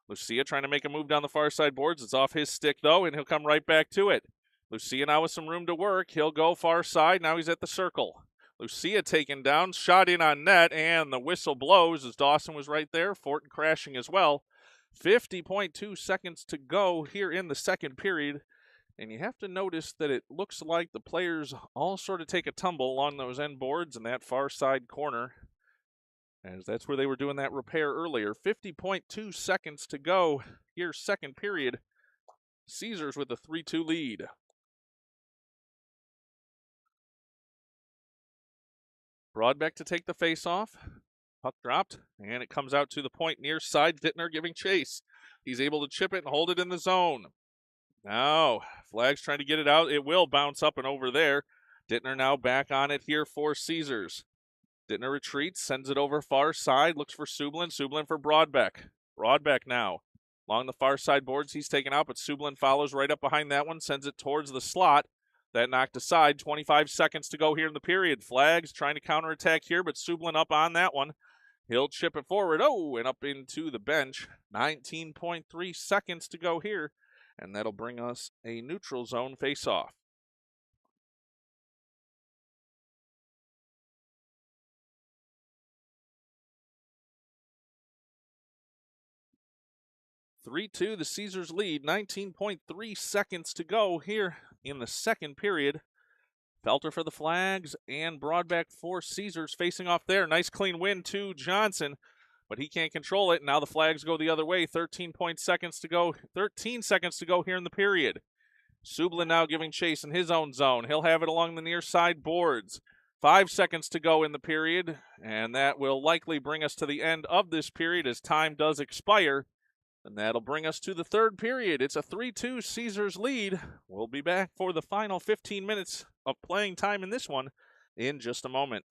Lucia trying to make a move down the far side boards. It's off his stick, though, and he'll come right back to it. Lucia now with some room to work. He'll go far side. Now he's at the circle. Lucia taken down, shot in on net, and the whistle blows as Dawson was right there. Fortin crashing as well. 50.2 seconds to go here in the second period. And you have to notice that it looks like the players all sort of take a tumble along those end boards in that far side corner, as that's where they were doing that repair earlier. 50.2 seconds to go here, second period. Caesars with a 3-2 lead. Broadbeck to take the face-off. Puck dropped, and it comes out to the point near side. Dittner giving chase. He's able to chip it and hold it in the zone. Now, Flag's trying to get it out. It will bounce up and over there. Dittner now back on it here for Caesars. Dittner retreats, sends it over far side, looks for Sublin. Sublin for Broadbeck. Broadbeck now. Along the far side boards, he's taken out, but Sublin follows right up behind that one, sends it towards the slot. That knocked aside. 25 seconds to go here in the period. Flags trying to counterattack here, but Sublin up on that one. He'll chip it forward. Oh, and up into the bench. 19.3 seconds to go here, and that'll bring us a neutral zone face-off. (3-2) the Caesars lead. 19.3 seconds to go here in the second period. Felter for the Flags and Broadbeck for Caesars facing off there. Nice clean win to Johnson, but he can't control it. Now the Flags go the other way. 13 seconds to go here in the period. Sublin now giving chase in his own zone. He'll have it along the near side boards. 5 seconds to go in the period, and that will likely bring us to the end of this period as time does expire. And that'll bring us to the third period. It's a 3-2 Caesars lead. We'll be back for the final 15 minutes of playing time in this one in just a moment.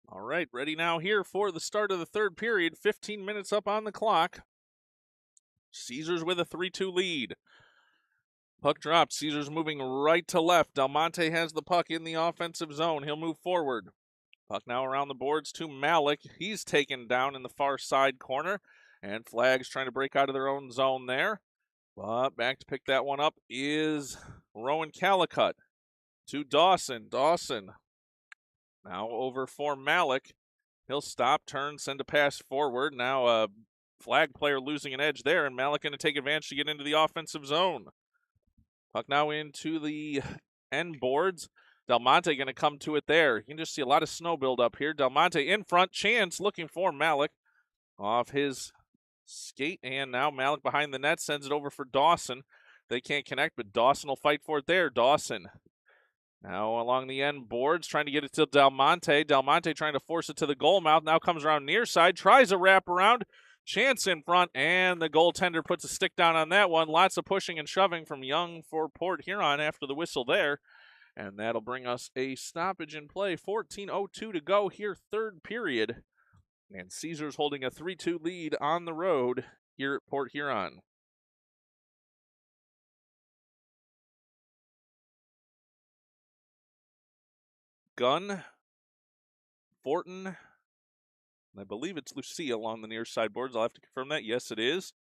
All right, ready now here for the start of the third period. 15 minutes up on the clock. Caesars with a 3-2 lead. Puck dropped. Caesars moving right to left. Del Monte has the puck in the offensive zone. He'll move forward. Puck now around the boards to Malik. He's taken down in the far side corner. And Flags trying to break out of their own zone there. But back to pick that one up is Rowan Calicut to Dawson. Dawson now over for Malik. He'll stop, turn, send a pass forward. Now a Flag player losing an edge there, and Malik going to take advantage to get into the offensive zone. Puck now into the end boards. Del Monte going to come to it there. You can just see a lot of snow build up here. Del Monte in front, chance looking for Malik off his skate, and now Malik behind the net sends it over for Dawson. They can't connect, but Dawson will fight for it there. Dawson now along the end boards, trying to get it to Del Monte. Del Monte trying to force it to the goal mouth. Now comes around near side, tries a wrap around. Chance in front, and the goaltender puts a stick down on that one. Lots of pushing and shoving from Young for Port Huron after the whistle there. And that'll bring us a stoppage in play. 14:02 to go here, third period. And Caesars holding a 3-2 lead on the road here at Port Huron. Gunn, Fortin, I believe it's Lucia along the near side boards. I'll have to confirm that. Yes, it is.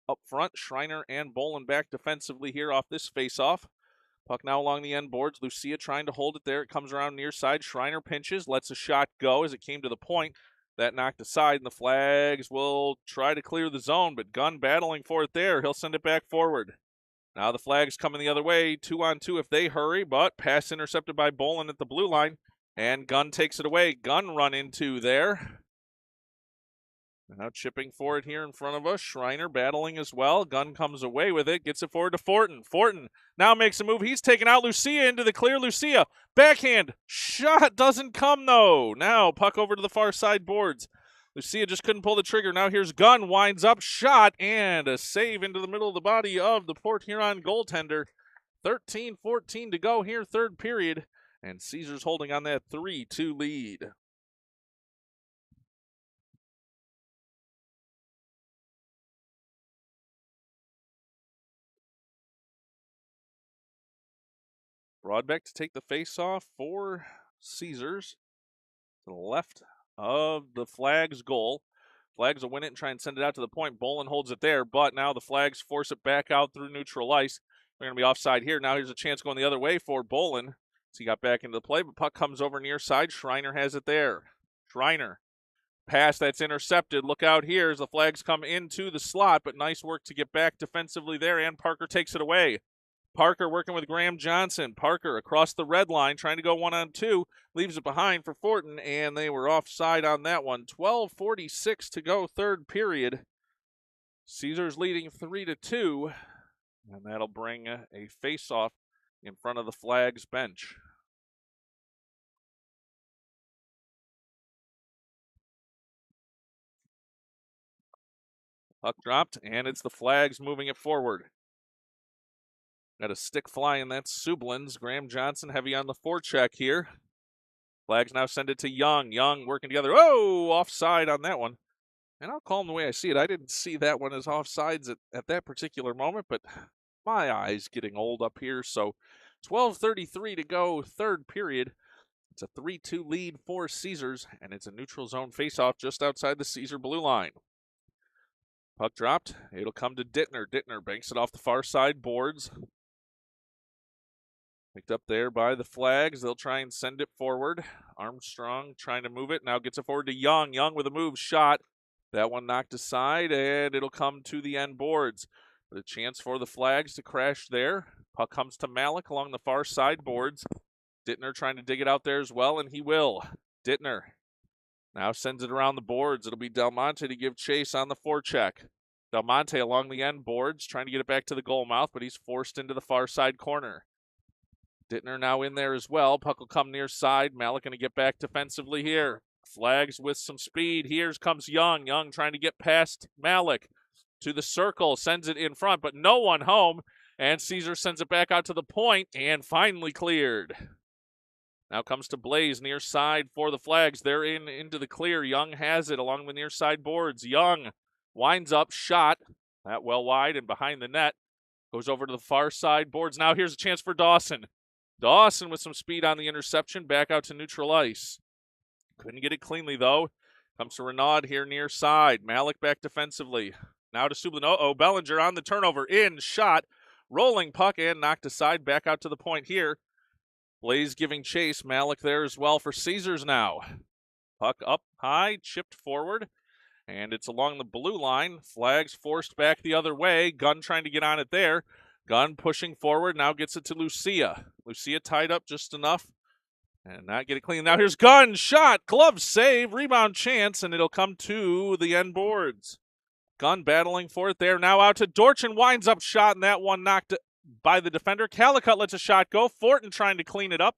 Up front, Schreiner and Bolin back defensively here off this face-off. Puck now along the end boards. Lucia trying to hold it there. It comes around near side. Schreiner pinches, lets a shot go as it came to the point. That knocked aside, and the Flags will try to clear the zone, but Gunn battling for it there. He'll send it back forward. Now the Flags coming the other way, 2-on-2 if they hurry, but pass intercepted by Bolin at the blue line, and Gunn takes it away. Gunn run into there. Now chipping for it here in front of us. Schreiner battling as well. Gunn comes away with it. Gets it forward to Fortin. Fortin now makes a move. He's taken out Lucia into the clear. Lucia, backhand. Shot doesn't come, though. Now puck over to the far side boards. Lucia just couldn't pull the trigger. Now here's Gunn. Winds up. Shot and a save into the middle of the body of the Port Huron goaltender. 13:14 to go here, third period. And Caesars holding on that 3-2 lead. Broadbeck to take the face-off for Caesars to the left of the Flags goal. Flags will win it and try and send it out to the point. Bolin holds it there, but now the Flags force it back out through neutral ice. They're going to be offside here. Now here's a chance going the other way for Bolin. So he got back into the play, but puck comes over near side. Schreiner has it there. Schreiner. Pass that's intercepted. Look out here as the Flags come into the slot, but nice work to get back defensively there, and Parker takes it away. Parker working with Graham Johnson. Parker across the red line, trying to go 1-on-2. Leaves it behind for Fortin, and they were offside on that one. 12:46 to go, third period. Caesars leading 3-2, and that'll bring a face-off in front of the Flags bench. Puck dropped, and it's the Flags moving it forward. Got a stick flying, that's Sublin's. Graham Johnson heavy on the forecheck here. Flags now send it to Young. Young working together. Oh, offside on that one. And I'll call him the way I see it. I didn't see that one as offsides at that particular moment, but my eyes getting old up here. So 12:33 to go, third period. It's a 3-2 lead for Caesars, and it's a neutral zone faceoff just outside the Caesar blue line. Puck dropped. It'll come to Dittner. Dittner banks it off the far side boards. Picked up there by the Flags. They'll try and send it forward. Armstrong trying to move it. Now gets it forward to Young. Young with a move. Shot. That one knocked aside, and it'll come to the end boards. But a chance for the Flags to crash there. Puck comes to Malik along the far side boards. Dittner trying to dig it out there as well, and he will. Dittner now sends it around the boards. It'll be Del Monte to give chase on the forecheck. Del Monte along the end boards, trying to get it back to the goal mouth, but he's forced into the far side corner. Dittner now in there as well. Puck will come near side. Malik going to get back defensively here. Flags with some speed. Here comes Young. Young trying to get past Malik to the circle. Sends it in front, but no one home. And Caesar sends it back out to the point and finally cleared. Now comes to Blaze near side for the Flags. They're into the clear. Young has it along the near side boards. Young winds up, shot. That well wide and behind the net. Goes over to the far side boards. Now here's a chance for Dawson. Dawson with some speed on the interception, back out to neutral ice. Couldn't get it cleanly, though. Comes to Renaud here near side. Malik back defensively. Now to Sublin. Uh-oh, Bellinger on the turnover. In, shot. Rolling puck and knocked aside. Back out to the point here. Blaze giving chase. Malik there as well for Caesars now. Puck up high, chipped forward. And it's along the blue line. Flags forced back the other way. Gunn trying to get on it there. Gunn pushing forward, now gets it to Lucia. Lucia tied up just enough And not get it clean. Now here's Gunn, shot, glove save, rebound chance, and it'll come to the end boards. Gunn battling for it there. Now out to Dorchin, winds up shot, and that one knocked by the defender. Calicut lets a shot go. Fortin trying to clean it up,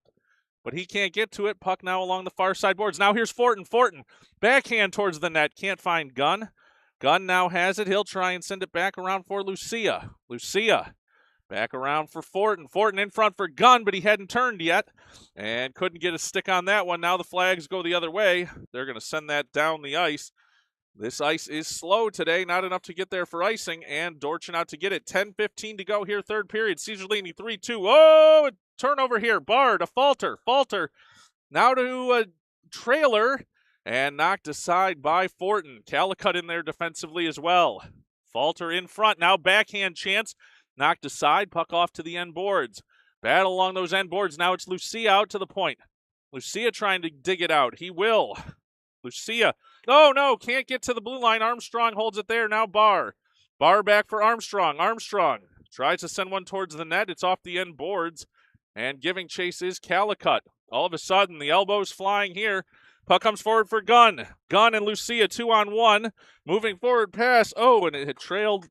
but he can't get to it. Puck now along the far side boards. Now here's Fortin. Fortin, backhand towards the net. Can't find Gunn. Gunn now has it. He'll try and send it back around for Lucia. Lucia back around for Fortin. Fortin in front for Gunn, but he hadn't turned yet and couldn't get a stick on that one. Now the flags go the other way. They're going to send that down the ice. This ice is slow today, not enough to get there for icing, and Dorchin out to get it. 10:15 to go here, third period. Caesars leading 3-2. Oh, a turnover here. Bard, a falter. Now to a trailer, and knocked aside by Fortin. Calicut in there defensively as well. Falter in front. Now backhand chance. Knocked aside. Puck off to the end boards. Battle along those end boards. Now it's Lucia out to the point. Lucia trying to dig it out. He will. Lucia. Oh, no, can't get to the blue line. Armstrong holds it there. Now Barr. Barr back for Armstrong. Armstrong tries to send one towards the net. It's off the end boards. And giving chase is Calicut. All of a sudden, the elbows flying here. Puck comes forward for Gunn. Gunn and Lucia 2-on-1. Moving forward pass. Oh, and it had trailed.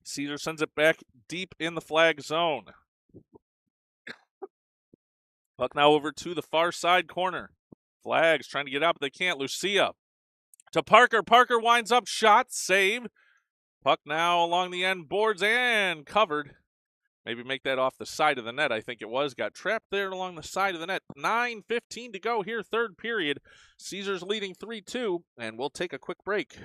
Caesar sends it back deep in the flag zone. Puck now over to the far side corner. Flags trying to get out, but they can't. Lucia to Parker. Parker winds up, shot, save. Puck now along the end boards and covered. Maybe make that off the side of the net, I think it was. Got trapped there along the side of the net. 9:15 to go here, third period. Caesars leading 3-2, and we'll take a quick break.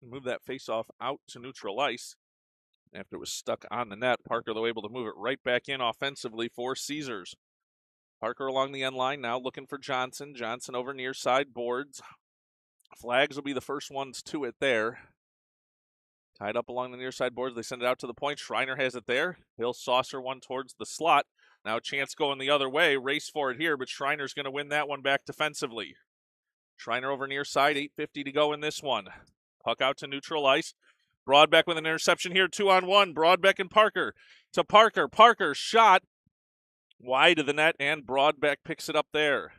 Move that face-off out to neutral ice. After it was stuck on the net, Parker, though, able to move it right back in offensively for Caesars. Parker along the end line now looking for Johnson. Johnson over near side boards. Flags will be the first ones to it there. Tied up along the near side boards. They send it out to the point. Schreiner has it there. He'll saucer one towards the slot. Now chance going the other way. Race for it here, but Schreiner's going to win that one back defensively. Schreiner over near side. 8:50 to go in this one. Puck out to neutral ice. Broadbeck with an interception here, 2-on-1. Broadbeck and Parker to Parker. Parker shot wide of the net, and Broadbeck picks it up there.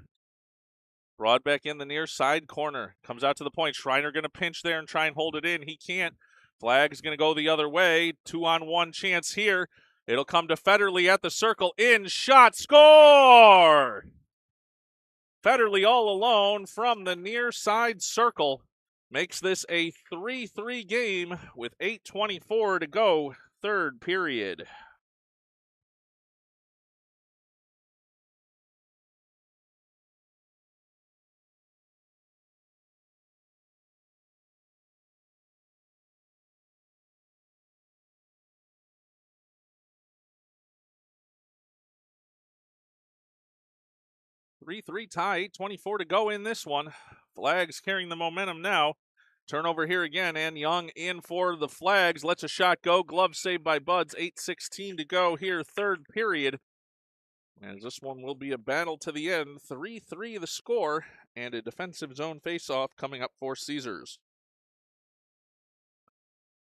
Broadbeck in the near side corner. Comes out to the point. Schreiner going to pinch there and try and hold it in. He can't. Flag's going to go the other way. 2-on-1 chance here. It'll come to Federley at the circle. In, shot, score! Federley all alone from the near side circle. Makes this a 3-3 game with 8:24 to go, third period. Three tie, 8:24 to go in this one. Flags carrying the momentum now. Turnover here again, and Young in for the Flags. Lets a shot go. Glove saved by Buds. 8:16 to go here, third period. As this one will be a battle to the end. 3-3 the score, and a defensive zone faceoff coming up for Caesars.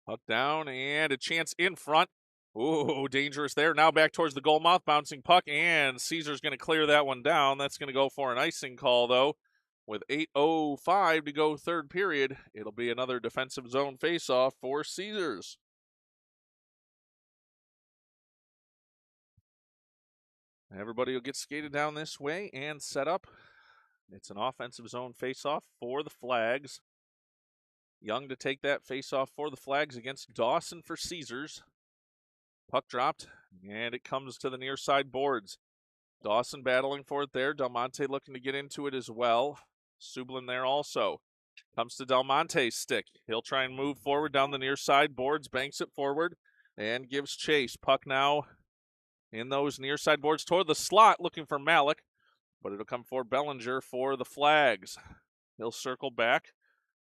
Puck down, and a chance in front. Ooh, dangerous there. Now back towards the goal mouth. Bouncing puck, and Caesar's going to clear that one down. That's going to go for an icing call, though. With 8:05 to go third period, it'll be another defensive zone faceoff for Caesars. Everybody will get skated down this way and set up. It's an offensive zone faceoff for the Flags. Young to take that faceoff for the Flags against Dawson for Caesars. Puck dropped, and it comes to the near side boards. Dawson battling for it there. Del Monte looking to get into it as well. Sublin there also. Comes to Del Monte's stick. He'll try and move forward down the near side boards, banks it forward, and gives chase. Puck now in those near side boards toward the slot, looking for Malik, but it'll come for Bellinger for the Flags. He'll circle back,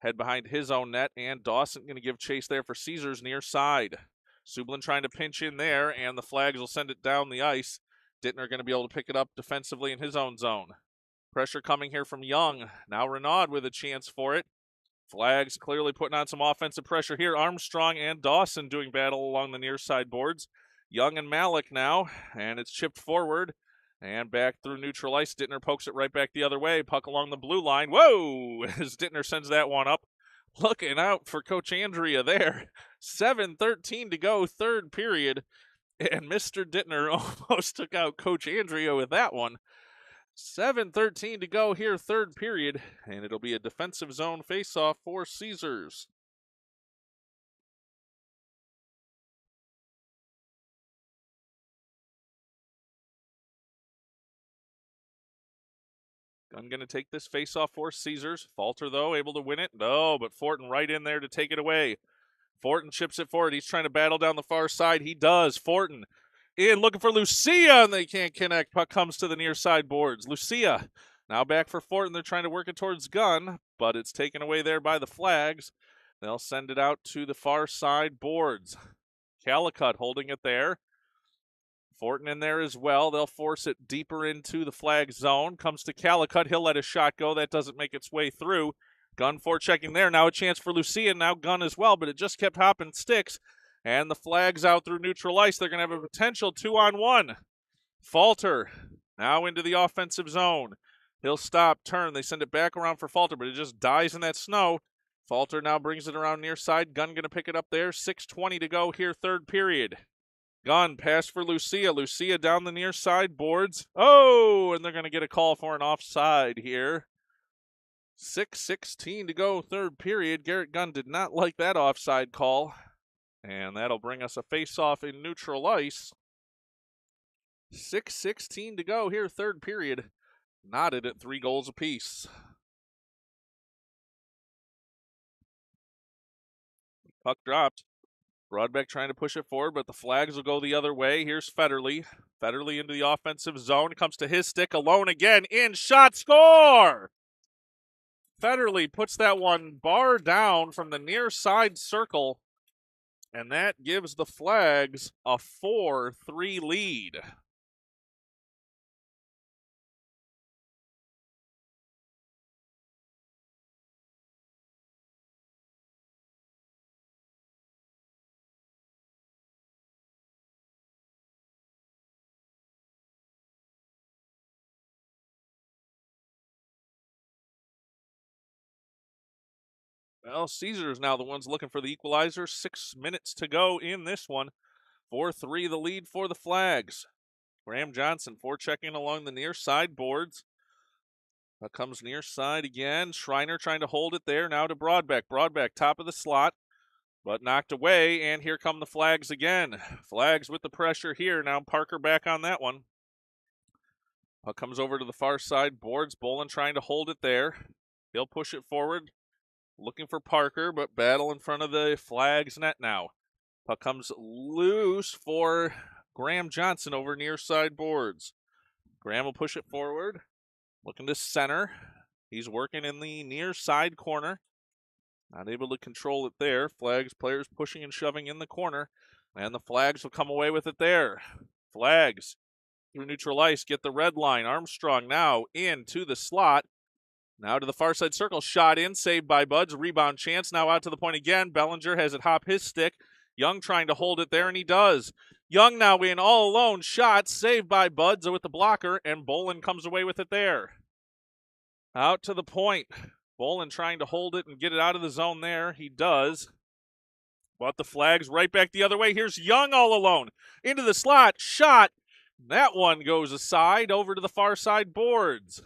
head behind his own net, and Dawson going to give chase there for Caesars near side. Sublin trying to pinch in there, and the flags will send it down the ice. Dittner going to be able to pick it up defensively in his own zone. Pressure coming here from Young. Now Renaud with a chance for it. Flags clearly putting on some offensive pressure here. Armstrong and Dawson doing battle along the near side boards. Young and Malik now, and it's chipped forward and back through neutral ice. Dittner pokes it right back the other way. Puck along the blue line. Whoa! As Dittner sends that one up. Looking out for Coach Andrea there. 7:13 to go, third period. And Mr. Dittner almost took out Coach Andrea with that one. 7:13 to go here, third period. And it'll be a defensive zone faceoff for Caesars. Gunn going to take this faceoff for Caesars. Falter, though, able to win it. No, but Fortin right in there to take it away. Fortin chips it forward. He's trying to battle down the far side. He does. Fortin in looking for Lucia, and they can't connect. Puck comes to the near side boards. Lucia now back for Fortin. They're trying to work it towards Gunn, but it's taken away there by the flags. They'll send it out to the far side boards. Calicut holding it there. Fortin in there as well. They'll force it deeper into the flag zone. Comes to Calicut. He'll let his shot go. That doesn't make its way through. Gunn forechecking there. Now a chance for Lucia. Now Gunn as well, but it just kept hopping sticks. And the flag's out through neutral ice. They're going to have a potential 2-on-1. Falter now into the offensive zone. He'll stop, turn. They send it back around for Falter, but it just dies in that snow. Falter now brings it around near side. Gunn going to pick it up there. 6:20 to go here, third period. Gunn, pass for Lucia. Lucia down the near side boards. Oh, and they're going to get a call for an offside here. 6:16 to go, third period. Garrett Gunn did not like that offside call. And that'll bring us a face-off in neutral ice. 6:16 to go here, third period. Knotted at 3 goals apiece. Puck dropped. Broadbeck trying to push it forward, but the flags will go the other way. Here's Federle. Federle into the offensive zone. Comes to his stick alone again. In shot, score! Federle puts that one bar down from the near side circle. And that gives the Flags a 4-3 lead. Well, Caesars now the ones looking for the equalizer. 6 minutes to go in this one. 4-3 the lead for the Flags. Graham Johnson forechecking along the near side boards. Comes near side again. Schreiner trying to hold it there. Now to Broadbeck. Broadbeck top of the slot, but knocked away. And here come the Flags again. Flags with the pressure here. Now Parker back on that one. Puck comes over to the far side boards. Bolin trying to hold it there. He'll push it forward. Looking for Parker, but battle in front of the Flags net now. Puck comes loose for Graham Johnson over near side boards. Graham will push it forward. Looking to center. He's working in the near side corner. Not able to control it there. Flags players pushing and shoving in the corner. And the Flags will come away with it there. Flags through neutral ice get the red line. Armstrong now into the slot. Now to the far side circle. Shot in. Saved by Buds. Rebound chance. Now out to the point again. Bellinger has it hop his stick. Young trying to hold it there, and he does. Young now in all alone. Shot saved by Buds with the blocker, and Bolin comes away with it there. Out to the point. Bolin trying to hold it and get it out of the zone there. He does. But the Flags right back the other way. Here's Young all alone. Into the slot. Shot. That one goes aside over to the far side boards.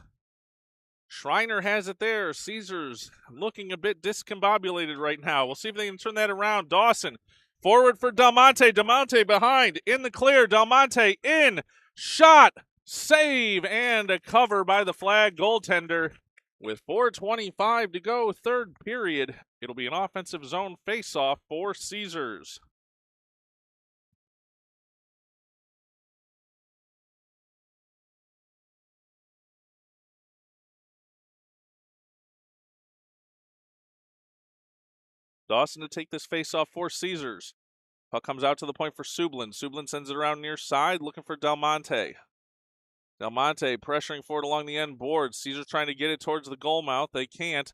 Schreiner has it there. Caesars looking a bit discombobulated right now. We'll see if they can turn that around. Dawson forward for Del Monte. Del Monte behind. In the clear. Del Monte in. Shot. Save. And a cover by the Flag goaltender. With 4:25 to go, third period. It'll be an offensive zone faceoff for Caesars. Dawson to take this faceoff for Caesars. Puck comes out to the point for Sublin. Sublin sends it around near side, looking for Del Monte. Del Monte pressuring forward along the end boards. Caesar's trying to get it towards the goal mouth. They can't.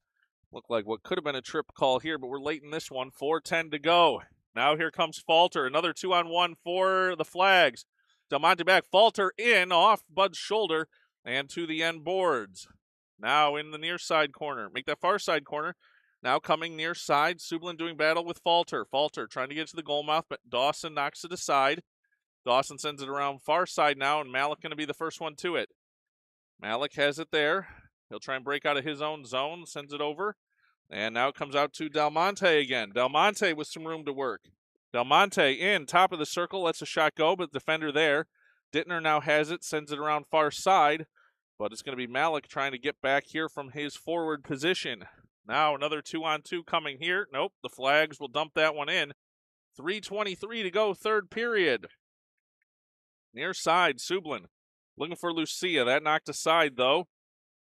Looked like what could have been a trip call here, but we're late in this one. 4:10 to go. Now here comes Falter. Another 2-on-1 for the Flags. Del Monte back. Falter in off Bud's shoulder and to the end boards. Now in the near side corner. Make that far side corner. Now coming near side. Sublin doing battle with Falter. Falter trying to get to the goal mouth, but Dawson knocks it aside. Dawson sends it around far side now, and Malik going to be the first one to it. Malik has it there. He'll try and break out of his own zone, sends it over. And now it comes out to Del Monte again. Del Monte with some room to work. Del Monte in, top of the circle, lets a shot go, but defender there. Dittner now has it, sends it around far side. But it's going to be Malik trying to get back here from his forward position. Now another 2-on-2 coming here. Nope, the Flags will dump that one in. 3:23 to go, third period. Near side, Sublin looking for Lucia. That knocked aside, though.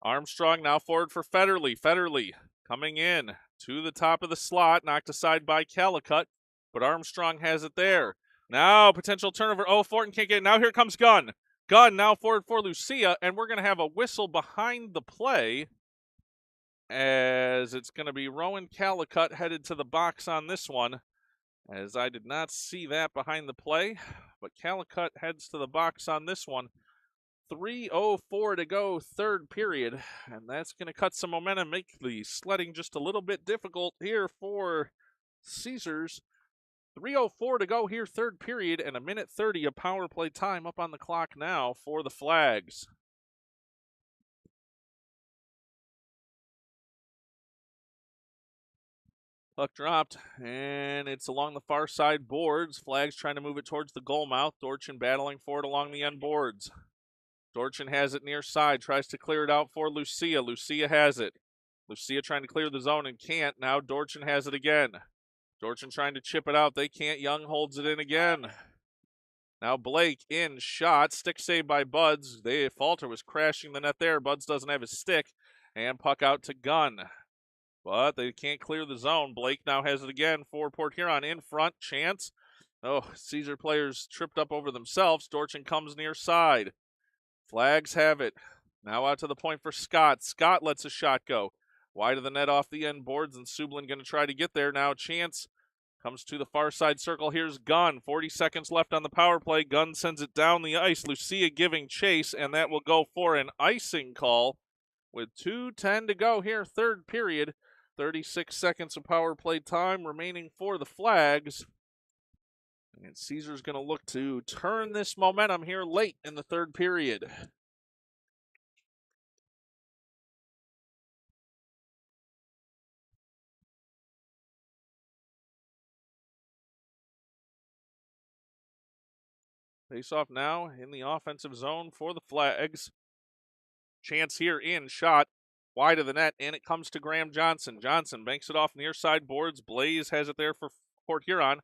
Armstrong now forward for Federley. Federley coming in to the top of the slot, knocked aside by Calicut, but Armstrong has it there. Now potential turnover. Oh, Fortin can't get it. Now here comes Gunn. Gunn now forward for Lucia, and we're going to have a whistle behind the play as it's going to be Rowan Calicut headed to the box on this one, as I did not see that behind the play, but Calicut heads to the box on this one. 3:04 to go, third period, and that's going to cut some momentum, make the sledding just a little bit difficult here for Caesars. 3:04 to go here, third period, and 1:30 of power play time up on the clock now for the Flags. Puck dropped, and it's along the far side boards. Flags trying to move it towards the goal mouth. Dorchin battling for it along the end boards. Dorchin has it near side, tries to clear it out for Lucia. Lucia has it. Lucia trying to clear the zone and can't. Now Dorchin has it again. Dorchin trying to chip it out. They can't. Young holds it in again. Now Blake in, shot. Stick save by Buds. Falter was crashing the net there. Buds doesn't have his stick. And puck out to Gunn. But they can't clear the zone. Blake now has it again for Port Huron in front. Chance. Oh, Caesar players tripped up over themselves. Dorchin comes near side. Flags have it. Now out to the point for Scott. Scott lets a shot go. Wide of the net off the end boards, and Sublin going to try to get there. Now Chance comes to the far side circle. Here's Gunn. 40 seconds left on the power play. Gunn sends it down the ice. Lucia giving chase, and that will go for an icing call with 2:10 to go here, third period. 36 seconds of power play time remaining for the Flags. And Caesar's going to look to turn this momentum here late in the third period. Face off now in the offensive zone for the Flags. Chance here in, shot wide of the net, and it comes to Graham Johnson. Johnson banks it off near side boards. Blaze has it there for Port Huron.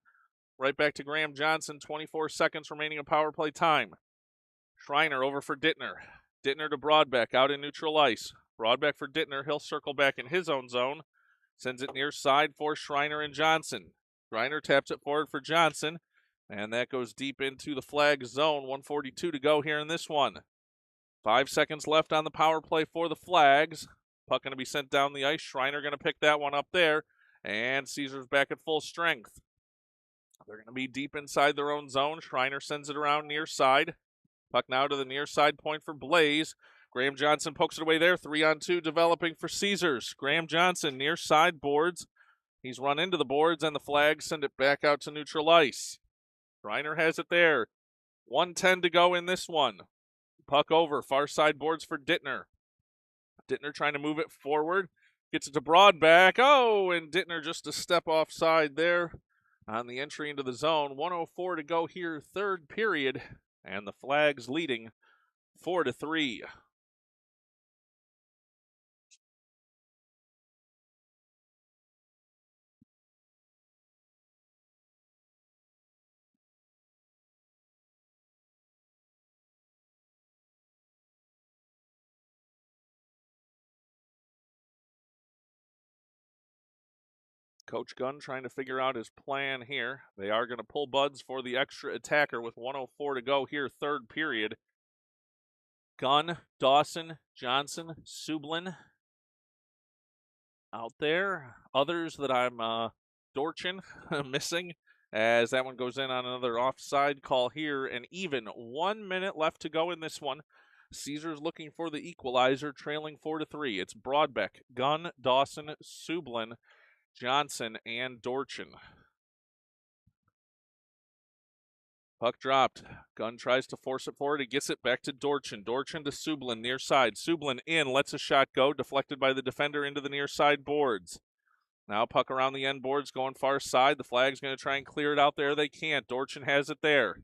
Right back to Graham Johnson. 24 seconds remaining of power play time. Schreiner over for Dittner. Dittner to Broadbeck out in neutral ice. Broadbeck for Dittner. He'll circle back in his own zone. Sends it near side for Schreiner and Johnson. Schreiner taps it forward for Johnson. And that goes deep into the Flag zone. 1:42 to go here in this one. 5 seconds left on the power play for the Flags. Puck going to be sent down the ice. Schreiner going to pick that one up there. And Caesar's back at full strength. They're going to be deep inside their own zone. Schreiner sends it around near side. Puck now to the near side point for Blaze. Graham Johnson pokes it away there. 3-on-2 developing for Caesars. Graham Johnson near side boards. He's run into the boards, and the Flags send it back out to neutral ice. Schreiner has it there. 1:10 to go in this one. Puck over. Far side boards for Dittner. Dittner trying to move it forward. Gets it to Broadback. Oh, and Dittner just a step offside there on the entry into the zone. 1:04 to go here, third period. And the Flags leading 4-3. Coach Gunn trying to figure out his plan here. They are going to pull Buds for the extra attacker with 1:04 to go here, third period. Gunn, Dawson, Johnson, Sublin out there. Others that I'm Dorchin missing, as that one goes in on another offside call here. And even 1 minute left to go in this one. Caesars looking for the equalizer, trailing 4-3. It's Broadbeck, Gunn, Dawson, Sublin, Johnson, and Dorchin. Puck dropped. Gunn tries to force it forward. He gets it back to Dorchin. Dorchin to Sublin, near side. Sublin in, lets a shot go. Deflected by the defender into the near side boards. Now puck around the end boards, going far side. The Flag's going to try and clear it out there. They can't. Dorchin has it there.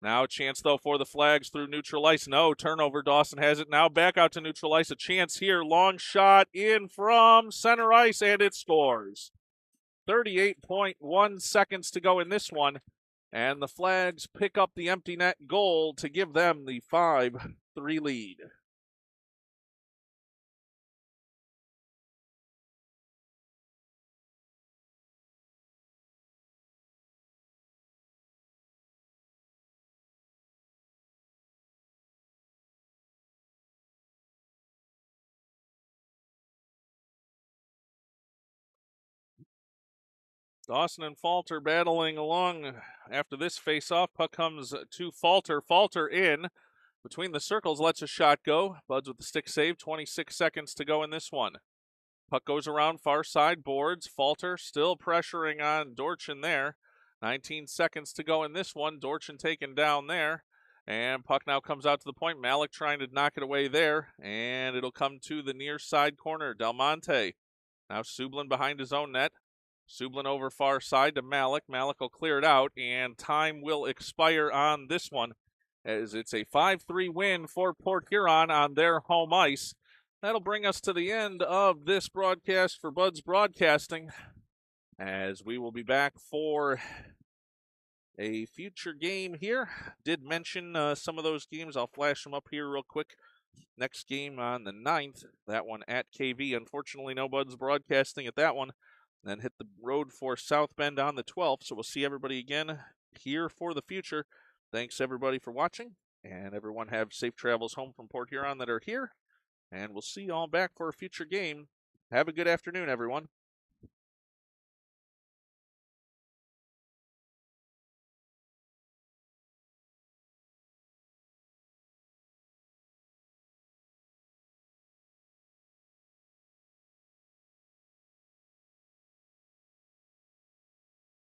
Now a chance, though, for the Flags through neutral ice. No, turnover. Dawson has it now. Back out to neutral ice. A chance here. Long shot in from center ice, and it scores. 38.1 seconds to go in this one. And the Flags pick up the empty net goal to give them the 5-3 lead. Dawson and Falter battling along after this face-off. Puck comes to Falter. Falter in. Between the circles, lets a shot go. Buds with the stick save. 26 seconds to go in this one. Puck goes around far side boards. Falter still pressuring on Dorchin there. 19 seconds to go in this one. Dorchin taken down there. And puck now comes out to the point. Malik trying to knock it away there. And it'll come to the near side corner. Del Monte. Now Sublin behind his own net. Sublin over far side to Malik. Malik will clear it out, and time will expire on this one, as it's a 5-3 win for Port Huron on their home ice. That'll bring us to the end of this broadcast for Buds Broadcasting, as we will be back for a future game here. Did mention some of those games. I'll flash them up here real quick. Next game on the 9th, that one at KV. Unfortunately, no Buds Broadcasting at that one. Then hit the road for South Bend on the 12th. So we'll see everybody again here for the future. Thanks, everybody, for watching. And everyone have safe travels home from Port Huron that are here. And we'll see you all back for a future game. Have a good afternoon, everyone.